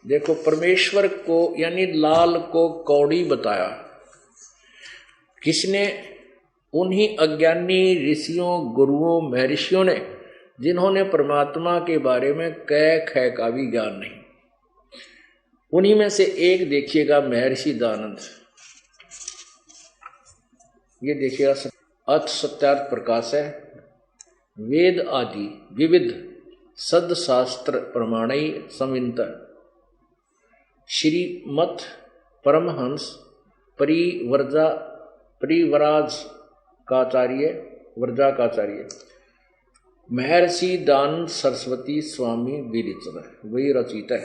देखो, परमेश्वर को यानी लाल को कौड़ी बताया किसने? उन्हीं अज्ञानी ऋषियों, गुरुओं, महर्षियों ने, जिन्होंने परमात्मा के बारे में कै खै का भी ज्ञान नहीं। उन्हीं में से एक देखिएगा महर्षि दानंद। ये देखिएगा, अथ सत्यार्थ प्रकाश है। वेद आदि विविध सदशास्त्र प्रमाणई संवित श्रीमत् परमहंस वर्जाकाचार्य महर्षि दानंद सरस्वती स्वामी विरचित, वही रचित है।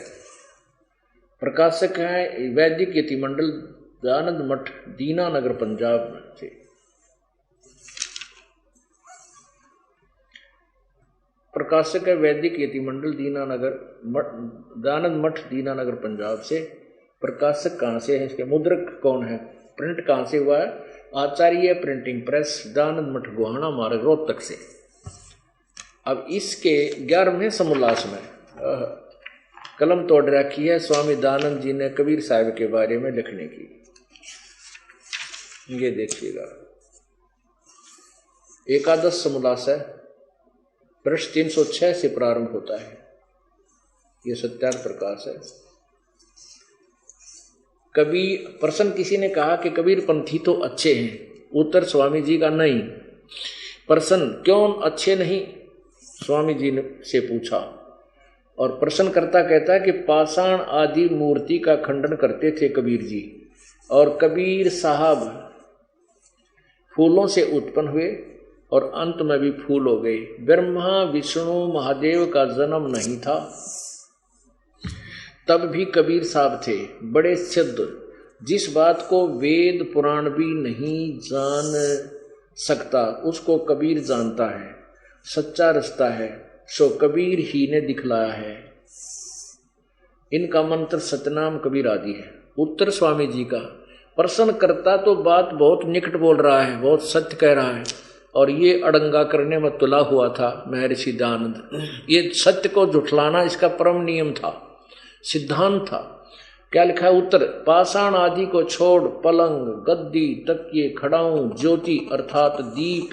प्रकाशक है वैदिक यतिमंडल, दानंद मठ, दीनानगर, पंजाब से। प्रकाशक है वैदिक यतिमंडल, दानंद मठ, दीनानगर, पंजाब से। प्रकाशक कहाँ से है? इसके मुद्रक कौन है? प्रिंट कहाँ से हुआ है? आचार्य प्रिंटिंग प्रेस, दानंद मठ, गोहाना मार्ग, रोहतक से। अब इसके 11वें समोल्लास में कलम तोड़ रखी है स्वामी दानंद जी ने कबीर साहब के बारे में लिखने की। ये देखिएगा, एकादश समोल्लास है, पृष्ठ 306 से प्रारंभ होता है। ये सत्यार्थ प्रकाश है। कबीर प्रश्न किसी ने कहा कि कबीर पंथी तो अच्छे हैं। उत्तर स्वामी जी का नहीं। प्रश्न क्यों अच्छे नहीं, स्वामी जी ने से पूछा, और प्रश्नकर्ता कहता है कि पाषाण आदि मूर्ति का खंडन करते थे कबीर जी, और कबीर साहब फूलों से उत्पन्न हुए और अंत में भी फूल हो गए। ब्रह्मा विष्णु महादेव का जन्म नहीं था, तब भी कबीर साहब थे बड़े सिद्ध। जिस बात को वेद पुराण भी नहीं जान सकता उसको कबीर जानता है। सच्चा रास्ता है सो कबीर ही ने दिखलाया है। इनका मंत्र सतनाम कबीर आदि है। उत्तर स्वामी जी का, प्रश्न करता तो बात बहुत निकट बोल रहा है, बहुत सत्य कह रहा है, और ये अड़ंगा करने में तुला हुआ था महर्षि दानंद। ये सत्य को झुठलाना इसका परम नियम था, सिद्धांत था। क्या लिखा है? उत्तर, पाषाण आदि को छोड़ पलंग, गद्दी, तकिए, खड़ाऊं, ज्योति अर्थात दीप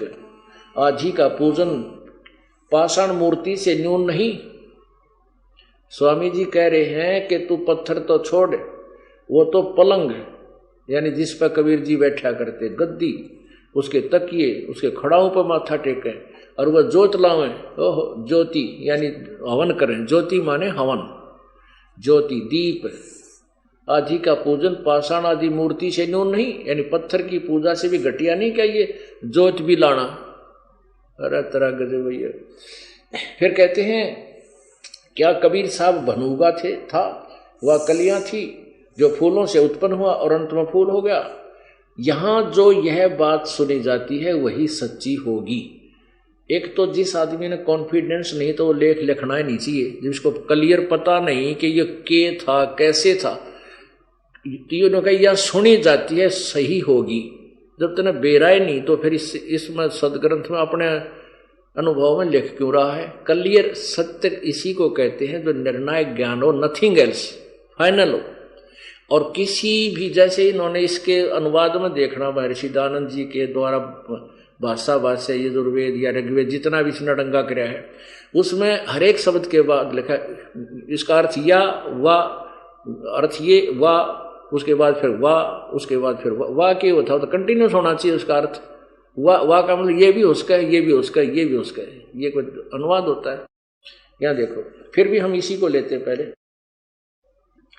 आदि का पूजन पाषाण मूर्ति से न्यून नहीं। स्वामी जी कह रहे हैं कि तू पत्थर तो छोड़, वो तो पलंग यानी जिस पर कबीर जी बैठा करते, गद्दी, उसके तकिए, उसके खड़ाओं पर माथा टेके, और वह जोत लावे, ओह ज्योति यानी हवन करें। ज्योति माने हवन, ज्योति दीप आदि का पूजन पाषाण आदि मूर्ति से न्यून नहीं, यानी पत्थर की पूजा से भी घटिया नहीं। क्या ये ज्योत भी लाना? अरे तरह गजब भैया। फिर कहते हैं क्या कबीर साहब भनूगा था? वह कलियां थी जो फूलों से उत्पन्न हुआ और अंत में फूल हो गया। यहां जो यह बात सुनी जाती है वही सच्ची होगी। एक तो जिस आदमी ने कॉन्फिडेंस नहीं तो वो लेख लिखना ही नहीं चाहिए, जिसको क्लियर पता नहीं कि ये के था, कैसे था, तीनों का यह सुनी जाती है सही होगी। जब तक बेराय नहीं तो फिर इसमें सदग्रंथ में अपने अनुभव में लिख क्यों रहा है? क्लियर सत्य इसी को कहते हैं जो निर्णायक ज्ञान हो, नथिंग एल्स, फाइनल हो। और किसी भी, जैसे इन्होंने इसके अनुवाद में देखना महर्षि दानंद जी के द्वारा भाषा यजुर्वेद या ऋग्वेद जितना भी इसने डंगा कराया है, उसमें हर एक शब्द के बाद लिखा इसका अर्थ या वा, अर्थ ये वा, उसके बाद फिर वा, उसके बाद फिर वा के होता तो कंटिन्यूस होना चाहिए उसका अर्थ। वा का मतलब ये भी उसका है, ये भी उसका है, ये भी उसका है, ये कोई अनुवाद होता है? यहाँ देखो, फिर भी हम इसी को लेते हैं पहले।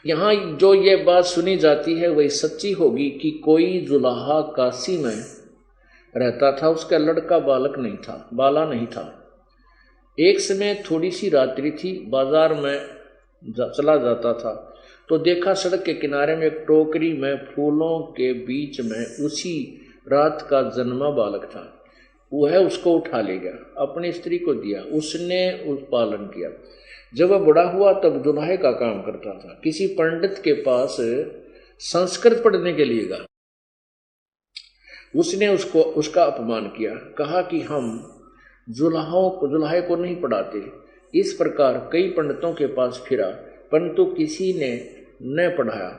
यहाँ जो ये बात सुनी जाती है वही सच्ची होगी कि कोई जुलाहा काशी में रहता था, उसका लड़का बाला नहीं था। एक समय थोड़ी सी रात्रि थी, बाजार में चला जाता था तो देखा सड़क के किनारे में एक टोकरी में फूलों के बीच में उसी रात का जन्मा बालक था। वह उसको उठा ले गया, अपनी स्त्री को दिया, उसने उस पालन किया। जब वह बड़ा हुआ तब दुल्हे का काम करता था। किसी पंडित के पास संस्कृत पढ़ने के लिए गया, उसने उसका अपमान किया, कहा कि हम दुल्हे को नहीं पढ़ाते। इस प्रकार कई पंडितों के पास फिरा परंतु किसी ने न पढ़ाया।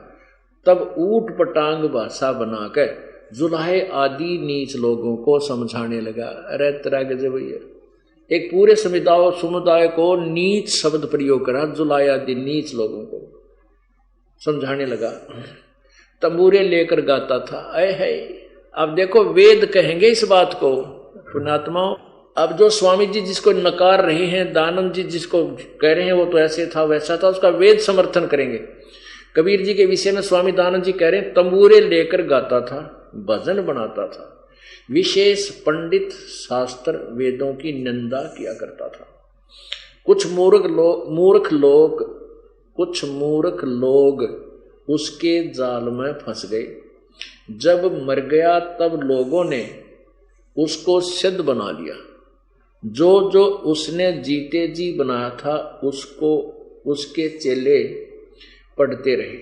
तब ऊट पटांग भाषा बनाकर जुलाहे आदि नीच लोगों को समझाने लगा। अरे तेरा गजब भैया, एक पूरे समुदाय को नीच शब्द प्रयोग करा, जुलाहे आदि नीच लोगों को समझाने लगा। तंबूरे लेकर गाता था। अय है, अब देखो वेद कहेंगे इस बात को पुण्यात्माओं। अब जो स्वामी जी जिसको नकार रहे हैं, दानंद जी जिसको कह रहे हैं वो तो ऐसे था वैसा था, उसका वेद समर्थन करेंगे। कबीर जी के विषय में स्वामी दानंद जी कह रहे हैं तंबूरे लेकर गाता था, भजन बनाता था, विशेष पंडित शास्त्र वेदों की निंदा किया करता था। कुछ मूर्ख लोग उसके जाल में फंस गए। जब मर गया तब लोगों ने उसको सिद्ध बना लिया। जो जो उसने जीते जी बनाया था उसको उसके चेले पढ़ते रहे।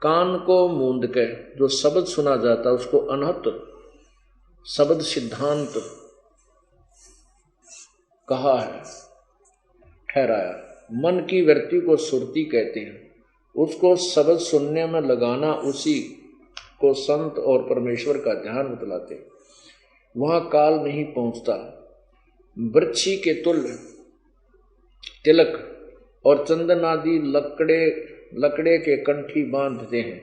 कान को मूंद कर जो शब्द सुना जाता उसको अनहत शब्द सिद्धांत कहा है, ठहराया। मन की वृत्ति को सुरती कहते हैं। उसको शब्द सुनने में लगाना, उसी को संत और परमेश्वर का ध्यान बतलाते। वहां काल नहीं पहुंचता। वृक्षी के तुल्य तिलक और चंदन आदि लकड़े के कंठी बांधते हैं।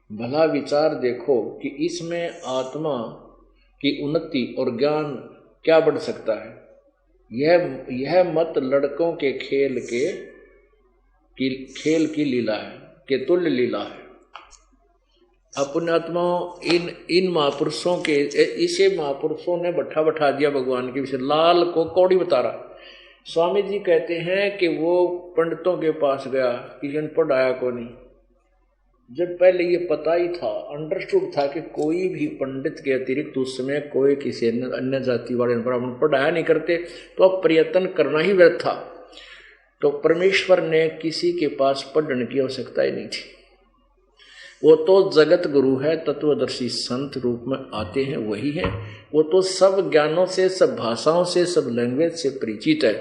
भला विचार देखो कि इसमें आत्मा की उन्नति और ज्ञान क्या बढ़ सकता है। यह मत लड़कों के खेल की लीला है, के तुल्य लीला है। अपने आत्माओं इन महापुरुषों के इसे महापुरुषों ने बैठा दिया भगवान के विषय। लाल को कौड़ी बता रहा। स्वामी जी कहते हैं कि वो पंडितों के पास गया, किसी ने पढ़ाया को नहीं। जब पहले ये पता ही था, अंडरस्टूड था कि कोई भी पंडित के अतिरिक्त उस समय कोई किसी अन्य जाति वाले ब्राह्मण पढ़ाया नहीं करते, तो अब प्रयत्न करना ही व्यर्थ था। तो परमेश्वर ने किसी के पास पढ़ने की आवश्यकता ही नहीं थी। वो तो जगत गुरु है, तत्वदर्शी संत रूप में आते हैं, वही है। वो तो सब ज्ञानों से, सब भाषाओं से, सब लैंग्वेज से परिचित है।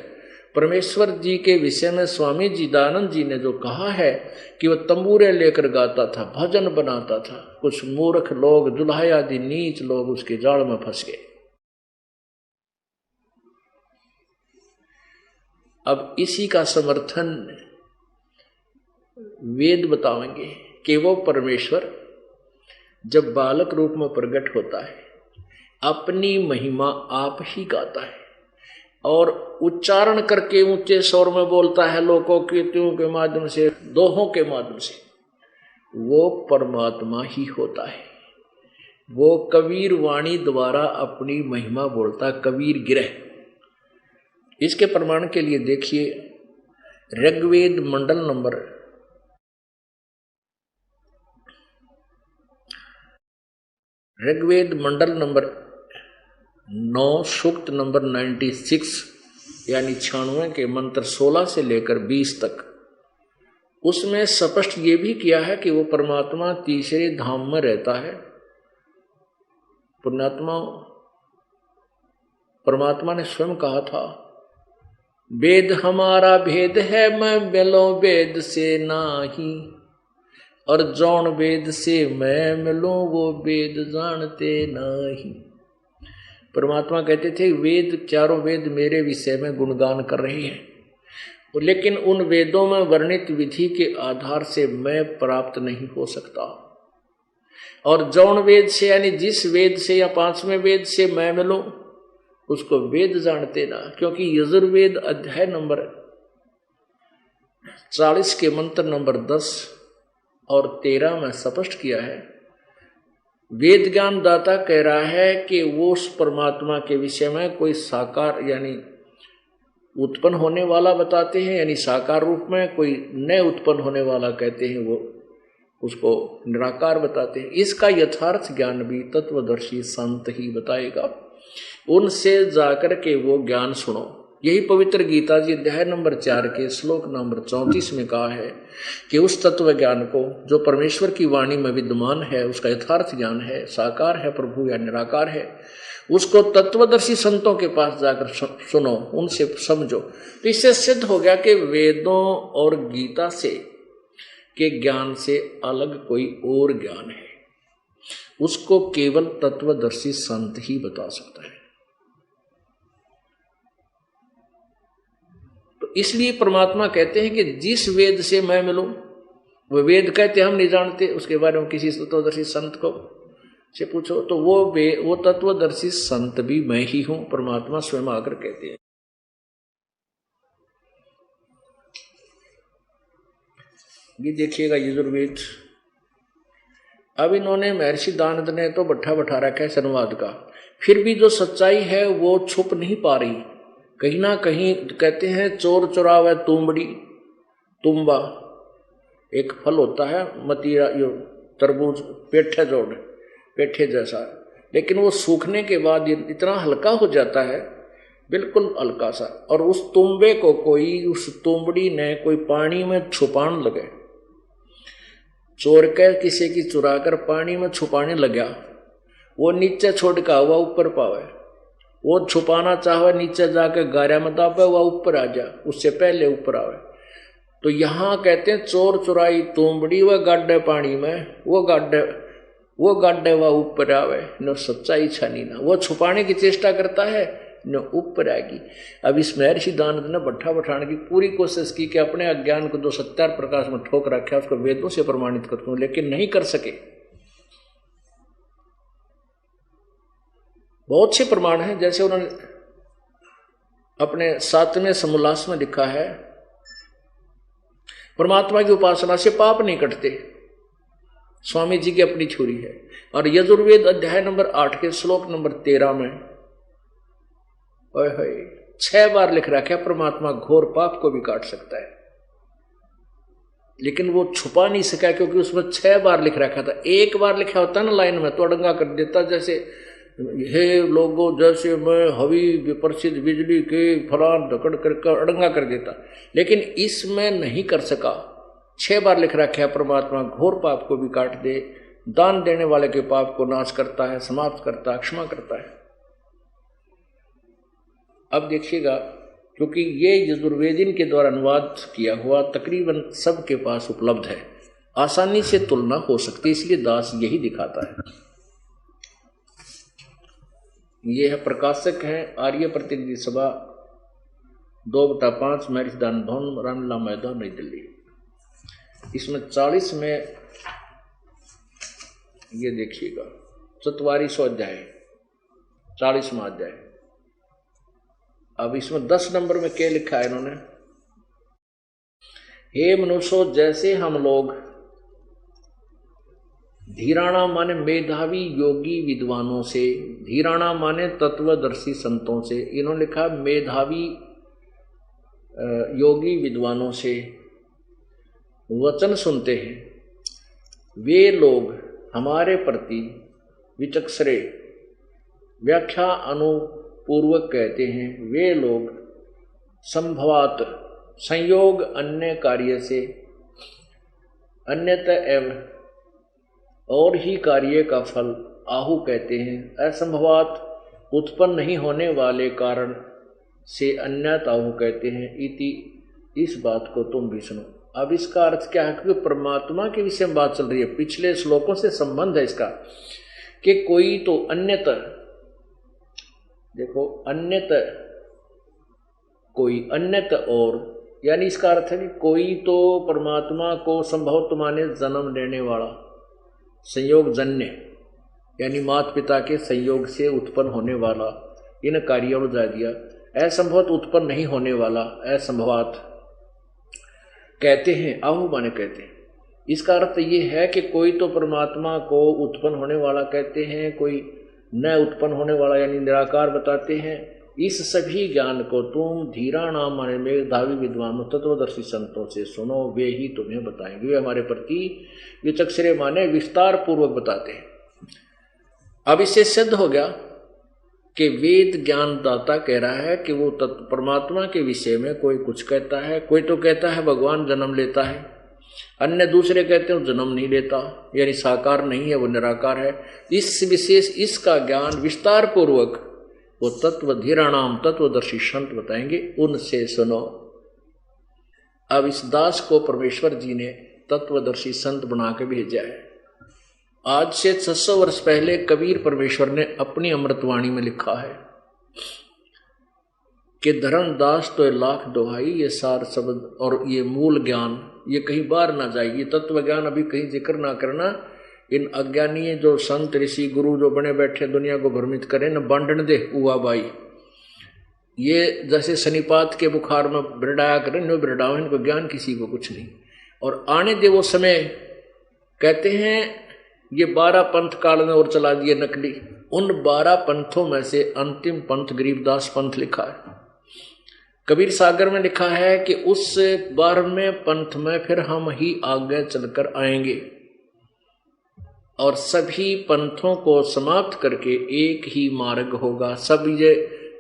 परमेश्वर जी के विषय में स्वामी जी दानंद जी ने जो कहा है कि वो तंबूरे लेकर गाता था, भजन बनाता था, कुछ मूर्ख लोग, दुल्हा आदि नीच लोग उसके जाल में फंस गए। अब इसी का समर्थन वेद बताएंगे कि वो परमेश्वर जब बालक रूप में प्रकट होता है, अपनी महिमा आप ही गाता है और उच्चारण करके ऊंचे स्वर में बोलता है, लोकों कीर्तियों के माध्यम से, दोहों के माध्यम से। वो परमात्मा ही होता है। वो कबीर वाणी द्वारा अपनी महिमा बोलता, कबीर गिरह। इसके प्रमाण के लिए देखिए ऋग्वेद मंडल नंबर 9 सूक्त नंबर 96 यानी 96 के मंत्र 16 से लेकर 20 तक, उसमें स्पष्ट ये भी किया है कि वो परमात्मा तीसरे धाम में रहता है। पुण्यात्मा, परमात्मा ने स्वयं कहा था, वेद हमारा भेद है, मैं मिलो वेद से नाही, और जौन वेद से मैं मिलूं वो वेद जानते नहीं। परमात्मा कहते थे वेद, चारों वेद मेरे विषय में गुणगान कर रहे हैं, लेकिन उन वेदों में वर्णित विधि के आधार से मैं प्राप्त नहीं हो सकता। और जौन वेद से यानी जिस वेद से या 5वें वेद से मैं मिलूं उसको वेद जानते ना, क्योंकि यजुर्वेद अध्याय नंबर 40 के मंत्र नंबर 10 और 13 में स्पष्ट किया है। वेद ज्ञान दाता कह रहा है कि वो उस परमात्मा के विषय में कोई साकार यानी उत्पन्न होने वाला बताते हैं, यानी साकार रूप में, कोई नए उत्पन्न होने वाला कहते हैं, वो उसको निराकार बताते हैं। इसका यथार्थ ज्ञान भी तत्वदर्शी संत ही बताएगा। उनसे जाकर के वो ज्ञान सुनो। यही पवित्र गीता जी अध्याय नंबर 4 के श्लोक नंबर 34 में कहा है कि उस तत्व ज्ञान को जो परमेश्वर की वाणी में विद्यमान है, उसका यथार्थ ज्ञान है, साकार है प्रभु या निराकार है, उसको तत्वदर्शी संतों के पास जाकर सुनो, उनसे समझो। तो इससे सिद्ध हो गया कि वेदों और गीता से के ज्ञान से अलग कोई और ज्ञान है, उसको केवल तत्वदर्शी संत ही बता सकता है। तो इसलिए परमात्मा कहते हैं कि जिस वेद से मैं मिलूं, वो वेद कहते हम नहीं जानते, उसके बारे में किसी तत्वदर्शी संत को से पूछो तो वो तत्वदर्शी संत भी मैं ही हूं, परमात्मा स्वयं आकर कहते हैं। ये देखिएगा यजुर्वेद। अब इन्होंने महर्षि दानद ने तो बैठा रखा है संवाद का, फिर भी जो सच्चाई है वो छुप नहीं पा रही। कहीं ना कहीं कहते हैं चोर चुरावे तुंबड़ी, तुम्बा एक फल होता है, मतीरा तरबूज पेठे जैसा, लेकिन वो सूखने के बाद इतना हल्का हो जाता है, बिल्कुल हल्का सा, और उस तुम्बे को कोई, उस तुंबड़ी ने कोई पानी में छुपाने लगे, चोर के किसी की चुरा कर पानी में छुपाने लगा, वो नीचे छोड़ का हुआ ऊपर पावे, वो छुपाना चाहे नीचे जाकर गारा में दाबे हुआ ऊपर आ जा, उससे पहले ऊपर आवे। तो यहां कहते हैं चोर चुराई तुंबड़ी व गाड्डे पानी में, वो गाड्डे वह ऊपर आवे न, सच्चाई छानी ना, वो छुपाने की चेष्टा करता है न ऊपर आएगी। अब इस महर्षि दानद ने बैठाने की पूरी कोशिश की कि अपने अज्ञान को जो सत्यार प्रकाश में ठोक रखा है उसको वेदों से प्रमाणित कर दूं, लेकिन नहीं कर सके। बहुत से प्रमाण हैं, जैसे उन्होंने अपने 7वें समोल्लास में लिखा है, परमात्मा की उपासना से पाप नहीं कटते, स्वामी जी की अपनी थ्योरी है। और यजुर्वेद अध्याय नंबर 8 के श्लोक नंबर 13 में 6 बार लिख रखा है परमात्मा घोर पाप को भी काट सकता है, लेकिन वो छुपा नहीं सका क्योंकि उसमें 6 बार लिख रखा था। एक बार लिखा होता ना लाइन में तो अड़ंगा कर देता, जैसे हे लोगों जैसे मैं हवी प्रसिद्ध बिजली के फलान धकड़ कर अड़ंगा कर देता, लेकिन इसमें नहीं कर सका। 6 बार लिख रखा है परमात्मा घोर पाप को भी काट दे, दान देने वाले के पाप को नाश करता है, समाप्त करता है, क्षमा करता है। अब देखिएगा, क्योंकि ये यजुर्वेदिन के द्वारा अनुवाद किया हुआ तकरीबन सबके पास उपलब्ध है, आसानी से तुलना हो सकती है, इसलिए दास यही दिखाता है। ये है प्रकाशक है आर्य प्रतिनिधि सभा 2/5 महर्षि दानद भवन, रामलीला मैदान, नई दिल्ली। इसमें 40 में ये देखिएगा 44वां अध्याय, 40वां अध्याय। अब इसमें 10 नंबर में क्या लिखा है इन्होंने, हे मनुष्यों जैसे हम लोग धीराणा माने मेधावी योगी विद्वानों से, धीराणा माने तत्वदर्शी संतों से, इन्होंने लिखा मेधावी योगी विद्वानों से वचन सुनते हैं, वे लोग हमारे प्रति विचक्षणे व्याख्या अनुपूर्वक कहते हैं, वे लोग संभवात संयोग अन्य कार्य से अन्यतः एवं और ही कार्य का फल आहु कहते हैं, असंभवात उत्पन्न नहीं होने वाले कारण से अन्यत आहु कहते हैं। इति इस बात को तुम भी सुनो। अब इसका अर्थ क्या है, क्योंकि परमात्मा के विषय में बात चल रही है, पिछले श्लोकों से संबंध है इसका, कि कोई तो अन्यत, देखो अन्यत, कोई अन्यत और, यानी इसका अर्थ है कि कोई तो परमात्मा को संभव माने जन्म देने वाला, संयोग जन्य यानी माता पिता के संयोग से उत्पन्न होने वाला, इन कार्यों में जा दिया। असंभवत उत्पन्न नहीं होने वाला, असंभवात कहते हैं, आहु माने कहते हैं। इसका अर्थ ये है कि कोई तो परमात्मा को उत्पन्न होने वाला कहते हैं, कोई न उत्पन्न होने वाला यानी निराकार बताते हैं। इस सभी ज्ञान को तुम धीराणाम माने मेधावी विद्वानों तत्वदर्शी संतों से सुनो, वे ही तुम्हें बताएंगे, वे हमारे प्रति विचक्षणे माने विस्तार पूर्वक बताते हैं। अब इससे सिद्ध हो गया कि वेद ज्ञानदाता कह रहा है कि वो परमात्मा के विषय में कोई कुछ कहता है, कोई तो कहता है भगवान जन्म लेता है, अन्य दूसरे कहते हैं जन्म नहीं लेता, यानी साकार नहीं है, वो निराकार है। इस विशेष इसका ज्ञान विस्तार पूर्वक वो तत्व धीराणाम तत्वदर्शी संत बताएंगे, उनसे सुनो। अब इस दास को परमेश्वर जी ने तत्वदर्शी संत बना के भेजा है। आज से 600 वर्ष पहले कबीर परमेश्वर ने अपनी अमृतवाणी में लिखा है कि धर्मदास तो लाख दोहाई, ये सार शब्द और ये मूल ज्ञान ये कहीं बाहर ना जाए। ये तत्व ज्ञान अभी कहीं जिक्र ना करना। इन अज्ञानी जो संत ऋषि गुरु जो बने बैठे दुनिया को भ्रमित करें न बांटन दे उवा बाई। ये जैसे शनिपात के बुखार में बिरडाया करें न बिरडाओ, इनको ज्ञान किसी को कुछ नहीं। और आने दे वो समय, कहते हैं ये 12 पंथ काल में और चला दिए नकली। उन 12 पंथों में से अंतिम पंथ गरीबदास पंथ लिखा है। कबीर सागर में लिखा है कि उस 12वें पंथ में फिर हम ही आगे चलकर आएंगे और सभी पंथों को समाप्त करके एक ही मार्ग होगा। सब ये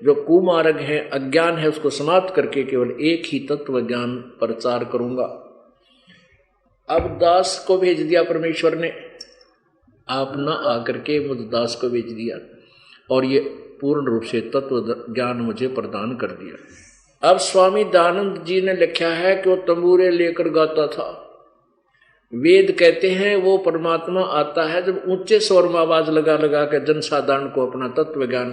जो कुमार्ग है, अज्ञान है, उसको समाप्त करके केवल एक ही तत्व ज्ञान प्रचार करूंगा। अब दास को भेज दिया परमेश्वर ने, आप न आकर के मुझ दास को भेज दिया और ये पूर्ण रूप से तत्व ज्ञान मुझे प्रदान कर दिया। अब स्वामी दयानंद जी ने लिखा है कि वो तंबूरे लेकर गाता था। वेद कहते हैं वो परमात्मा आता है जब ऊंचे स्वर में आवाज लगा लगा कर जनसाधारण को अपना तत्व ज्ञान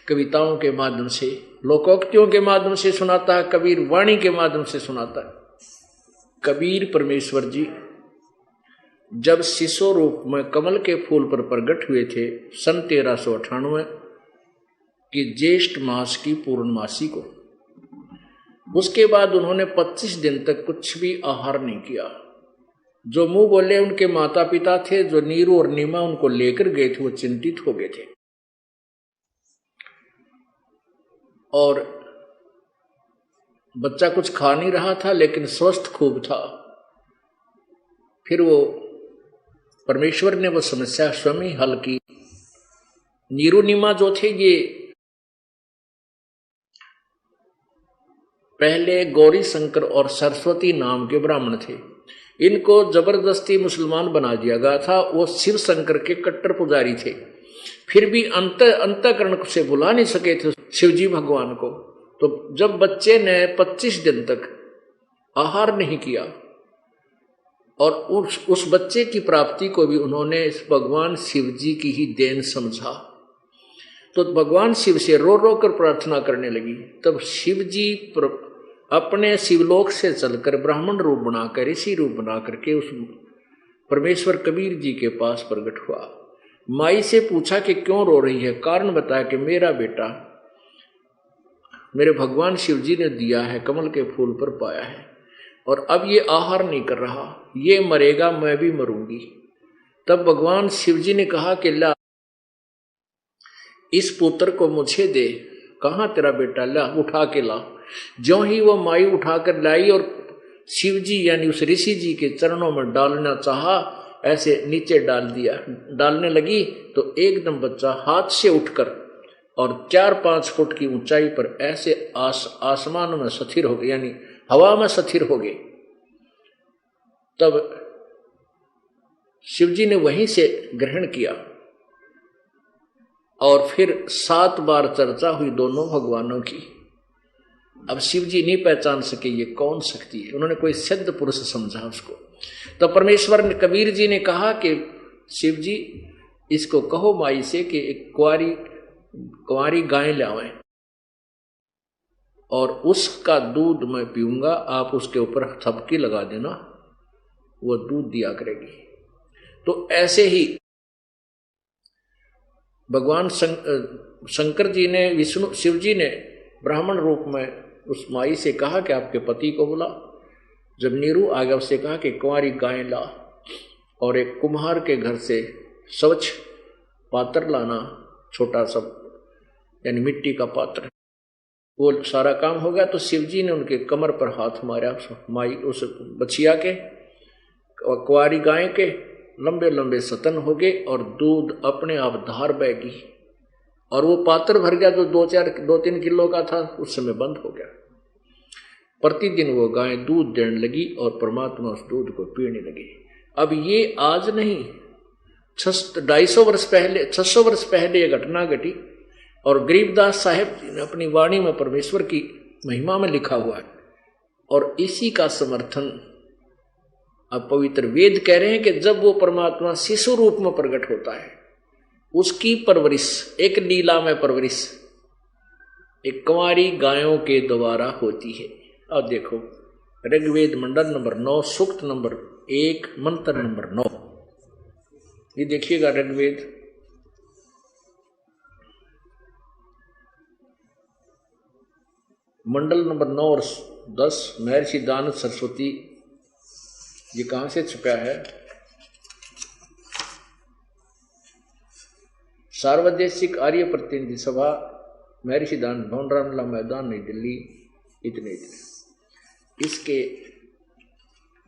कविताओं के माध्यम से, लोकोक्तियों के माध्यम से सुनाता है, कबीर वाणी के माध्यम से सुनाता है। कबीर परमेश्वर जी जब शिशु रूप में कमल के फूल पर प्रकट हुए थे सन 1398 की ज्येष्ठ मास की पूर्णमासी को, उसके बाद उन्होंने 25 दिन तक कुछ भी आहार नहीं किया। जो मुंह बोले उनके माता पिता थे, जो नीरू और नीमा उनको लेकर गए थे, वो चिंतित हो गए थे। और बच्चा कुछ खा नहीं रहा था लेकिन स्वस्थ खूब था। फिर वो परमेश्वर ने वो समस्या स्वयं हल की। नीरू नीमा जो थे ये पहले गौरी शंकर और सरस्वती नाम के ब्राह्मण थे। इनको जबरदस्ती मुसलमान बना दिया गया था। वो शिव शंकर के कट्टर पुजारी थे, फिर भी अंतःकरण से बुला नहीं सके थे शिवजी भगवान को। तो जब बच्चे ने 25 दिन तक आहार नहीं किया और उस बच्चे की प्राप्ति को भी उन्होंने भगवान शिव जी की ही देन समझा, तो भगवान शिव से रो रो कर प्रार्थना करने लगी। तब शिव जी अपने शिवलोक से चलकर ब्राह्मण रूप बनाकर, ऋषि रूप बना करके उस परमेश्वर कबीर जी के पास प्रकट हुआ। माई से पूछा कि क्यों रो रही है। कारण बताया कि मेरा बेटा मेरे भगवान शिव जी ने दिया है, कमल के फूल पर पाया है और अब ये आहार नहीं कर रहा, ये मरेगा, मैं भी मरूंगी। तब भगवान शिव जी ने कहा कि ला इस पुत्र को मुझे दे। कहाँ तेरा बेटा, ला उठा के ला। ज्यों ही वो माई उठाकर लाई और शिव जी यानी उस ऋषि जी के चरणों में डालना चाहा, ऐसे नीचे डाल दिया। डालने लगी तो एकदम बच्चा हाथ से उठकर और 4-5 फुट की ऊंचाई पर ऐसे आसमान में स्थिर हो गए, यानी हवा में स्थिर हो गए। तब शिव जी ने वहीं से ग्रहण किया और फिर 7 बार चर्चा हुई दोनों भगवानों की। अब शिव जी नहीं पहचान सके ये कौन शक्ति है, उन्होंने कोई सिद्ध पुरुष समझा उसको। तो परमेश्वर ने, कबीर जी ने कहा कि शिव जी इसको कहो माई से कि एक कुंवारी गाय लाएं और उसका दूध मैं पीऊंगा, आप उसके ऊपर थपकी लगा देना, वो दूध दिया करेगी। तो ऐसे ही भगवान शंकर जी ने, विष्णु शिव जी ने ब्राह्मण रूप में उस माई से कहा कि आपके पति को बुला। जब नीरू आ गया उससे कहा कि कुंवारी गाय ला और एक कुम्हार के घर से स्वच्छ पात्र लाना, छोटा सा यानी मिट्टी का पात्र। वो सारा काम हो गया तो शिव जी ने उनके कमर पर हाथ मारा, माई उस बछिया के, कुंवारी गाय के लंबे लंबे सतन हो गए और दूध अपने आप धार बहगी और वो पात्र भर गया जो 2-3 किलो का था, उस समय बंद हो गया। प्रतिदिन वो गाय दूध देने लगी और परमात्मा उस दूध को पीने लगी। अब ये आज नहीं, 600 वर्ष पहले ये घटना घटी और गरीबदास साहेब जी ने अपनी वाणी में परमेश्वर की महिमा में लिखा हुआ है। और इसी का समर्थन अब पवित्र वेद कह रहे हैं कि जब वो परमात्मा शिशु रूप में प्रकट होता है, उसकी परवरिश एक लीला में परवरिश एक कुंवारी गायों के द्वारा होती है। अब देखो ऋग्वेद मंडल नंबर 9 सूक्त नंबर 1 मंत्र नंबर 9, ये देखिएगा ऋग्वेद मंडल नंबर 9 और 10, महर्षि दानव सरस्वती, ये कहां से छुपा है? सार्वदेशिक आर्य प्रतिनिधि सभा, महर्षि दान भवन, रामला मैदान, नई दिल्ली, इतने इतने। इसके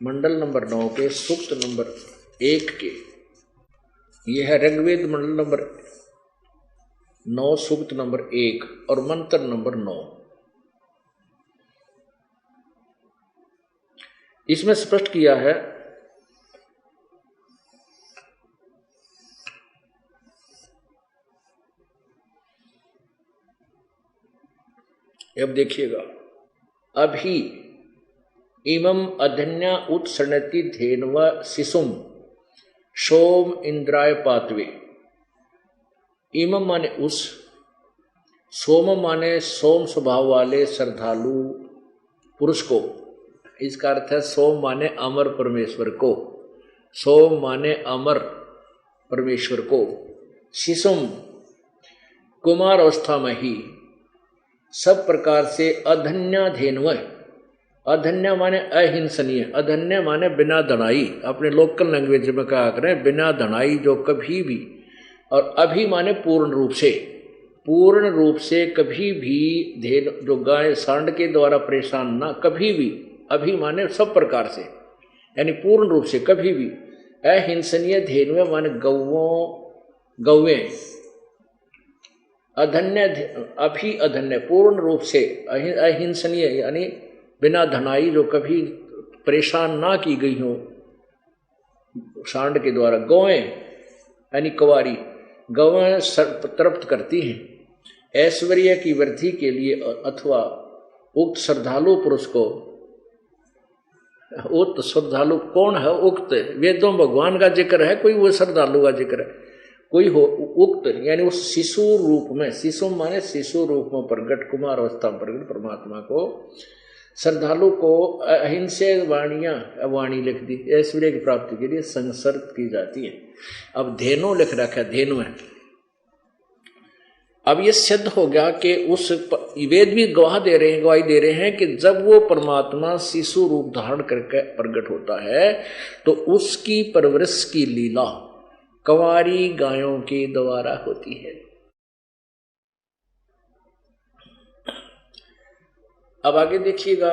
मंडल नंबर 9 के सूक्त नंबर 1 के, यह है ऋग्वेद मंडल नंबर 9 सूक्त नंबर 1 और मंत्र नंबर 9। इसमें स्पष्ट किया है अब देखिएगा, अभी इमं अधन्या उत्सृणति धेन्व शिशुम सोम इंद्राय पातवे। इमं माने उस, सोम माने सोम स्वभाव वाले श्रद्धालु पुरुष को, इसका अर्थ है सोम माने अमर परमेश्वर को, सोम माने अमर परमेश्वर को, शिशुम कुमार अवस्था में ही सब प्रकार से अधन्या धेन्व, अधन्या माने अहिंसनीय, अधन्य माने बिना धनाई, अपने लोकल लैंग्वेज में कहा करें बिना धनाई, जो कभी भी, और अभी माने पूर्ण रूप से, पूर्ण रूप से कभी भी धेनु जो गाय सांड के द्वारा परेशान ना, कभी भी, अभी माने सब प्रकार से, यानी पूर्ण रूप से कभी भी, अहिंसनीय धेनु माने गौवें, अधन्य अभी अधन्य पूर्ण रूप से अहिंसनीय यानी बिना धनाई, जो कभी परेशान ना की गई हो सांड के द्वारा, गौएं यानी कुंवारी, गौएं तृप्त करती हैं ऐश्वर्य की वृद्धि के लिए, अथवा उक्त श्रद्धालु पुरुष को, उक्त श्रद्धालु कौन है? उक्त वेदों भगवान का जिक्र है, कोई वो श्रद्धालु का जिक्र है, कोई हो उक्त यानी उस शिशु रूप में, शिशु माने शिशु रूप में प्रकट, कुमार अवस्था में प्रकट परमात्मा को, श्रद्धालु को अहिंसे वाणी लिख दी, ऐश्वर्य की प्राप्ति के लिए संसर्ग की जाती है। अब धेनु लिख रखा है, धेनु है। अब ये सिद्ध हो गया कि उस वेद भी गवाही दे रहे हैं कि जब वो परमात्मा शिशु रूप धारण करके प्रकट होता है तो उसकी परवरिश की लीला कुंवारी गायों के द्वारा होती है। अब आगे देखिएगा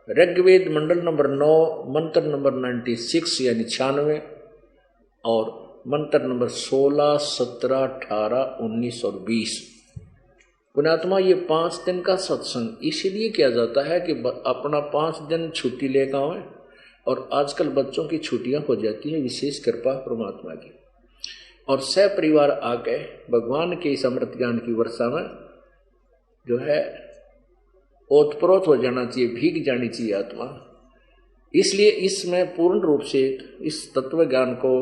ऋग्वेद मंडल नंबर 9 मंत्र नंबर 96 यानी 96 और मंत्र नंबर 16, 17, 18, 19 और 20। पुण्यात्मा ये 5 दिन का सत्संग इसीलिए किया जाता है कि अपना 5 दिन छुट्टी लेकर आए, और आजकल बच्चों की छुट्टियां हो जाती हैं, विशेष कृपा परमात्मा की, और सह परिवार आके भगवान के इस अमृत ज्ञान की वर्षा में जो है ओतप्रोत हो जाना चाहिए, भीग जानी चाहिए आत्मा। इसलिए इसमें पूर्ण रूप से इस तत्व ज्ञान को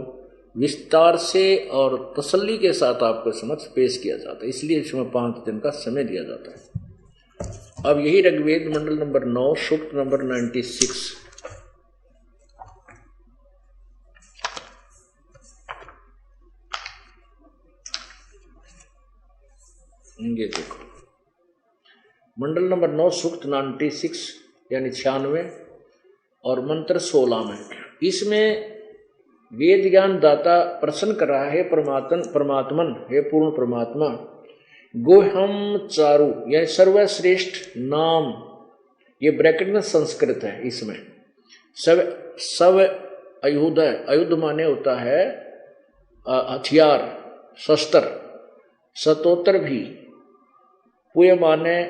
विस्तार से और तसल्ली के साथ आपको समक्ष पेश किया जाता है, इसलिए इसमें 5 दिन का समय दिया जाता है। अब यही ऋग्वेद मंडल नंबर 9 सूक्त नंबर 96, ये देखो मंडल नंबर 9 सूक्त 96 यानी 96 और मंत्र 16 में, इसमें वेद ज्ञान दाता प्रसन्न कर रहा है परमात्मन, हे पूर्ण परमात्मा, गोहम चारु यानी सर्वश्रेष्ठ नाम, ये ब्रैकेट में संस्कृत है, इसमें सब आयुध है, आयुध माने होता है हथियार, शस्त्र, सतोत्र भी, पुय माने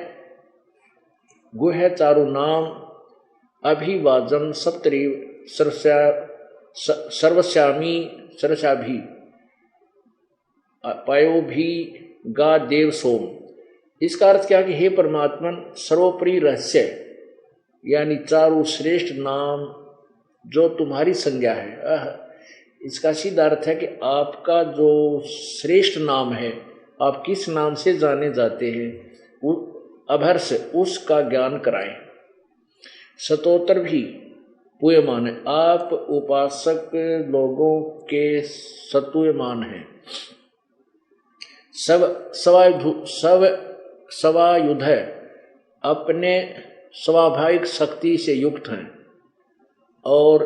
गुह चारु नाम, अभिवाजन सप्तरी सर्वश्यामी सरसाभी, पायो भी गा देव सोम। इसका अर्थ क्या कि हे परमात्मन, सर्वोपरि रहस्य यानी चारु श्रेष्ठ नाम जो तुम्हारी संज्ञा है। इसका सीधा अर्थ है कि आपका जो श्रेष्ठ नाम है, आप किस नाम से जाने जाते हैं, अभर्ष उसका ज्ञान कराएं। स्तोत्र भी पूयमान है, आप उपासक लोगों के सतुयमान हैं। सब सवायुध है, अपने स्वाभाविक शक्ति से युक्त हैं और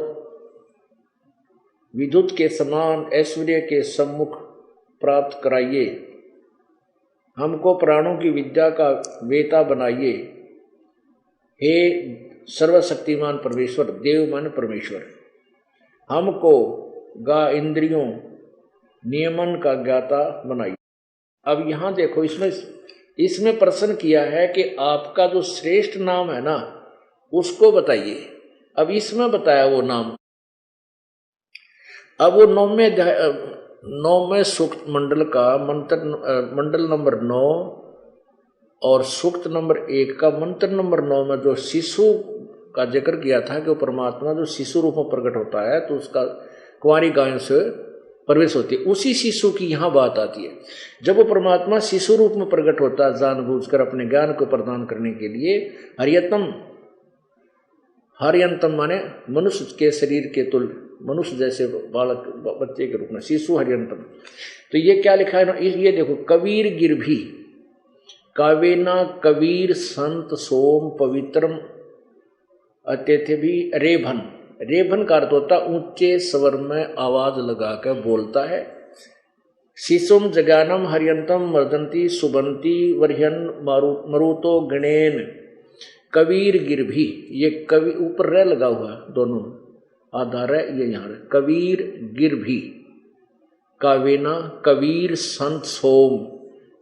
विद्युत के समान ऐश्वर्य के सम्मुख प्राप्त कराइए। हमको प्राणों की विद्या का वेता बनाइए। हे सर्वशक्तिमान परमेश्वर, देव मन परमेश्वर, हमको गा इंद्रियों नियमन का ज्ञाता बनाइए। अब यहाँ देखो, इसमें प्रश्न किया है कि आपका जो श्रेष्ठ नाम है ना, उसको बताइए। अब इसमें बताया वो नाम। अब वो नौवें सूक्त मंडल का मंडल नंबर 9 और सूक्त नंबर 1 का मंत्र नंबर 9 में जो शिशु का जिक्र किया था कि वो परमात्मा जो शिशु रूप में प्रकट होता है तो उसका कुंवारी गायों से प्रवेश होती है, उसी शिशु की यहाँ बात आती है। जब वो परमात्मा शिशु रूप में प्रकट होता है जानबूझकर अपने ज्ञान को प्रदान करने के लिए, हरियंतम माने मनुष्य के शरीर के तुल्य, मनुष्य जैसे बालक बच्चे के रूप में शिशु हरियंतम। तो ये क्या लिखा है ना, ये देखो, कबीर गिरभी कावेना कबीर संत सोम पवित्रम अत्यथे भी रेभन। रेभन का अर्थ होता ऊंचे स्वर में आवाज लगाकर बोलता है। शिशुम जगानम हरियंतम मर्दंती सुबंती वर्हन मरुतो गणेन कबीर गिरभी। ये कवि ऊपर रह लगा हुआ दोनों आधार है, ये यहाँ कबीर गिरभी कावेना कबीर संत सोम।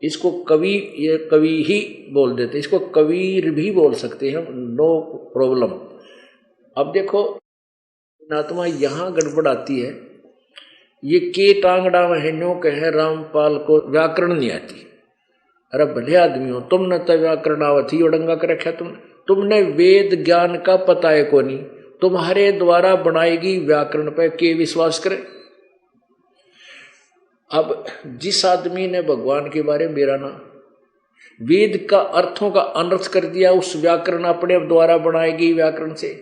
इसको कवि, ये कवि ही बोल देते, इसको कबीर भी बोल सकते हैं, नो प्रॉब्लम। अब देखो आत्मा यहाँ गड़बड़ आती है। ये के टांगड़ा महीनों कहे रामपाल को व्याकरण नहीं आती। अरे भले आदमी हो तुम, न तो व्याकरण आवती ओडंगा कर रखा तुमने वेद ज्ञान का पता है को नहीं, तुम्हारे द्वारा बनाएगी व्याकरण पे के विश्वास करे। अब जिस आदमी ने भगवान के बारे में मेरा ना वेद का अर्थों का अनर्थ कर दिया, उस व्याकरण अपने द्वारा बनाएगी व्याकरण से,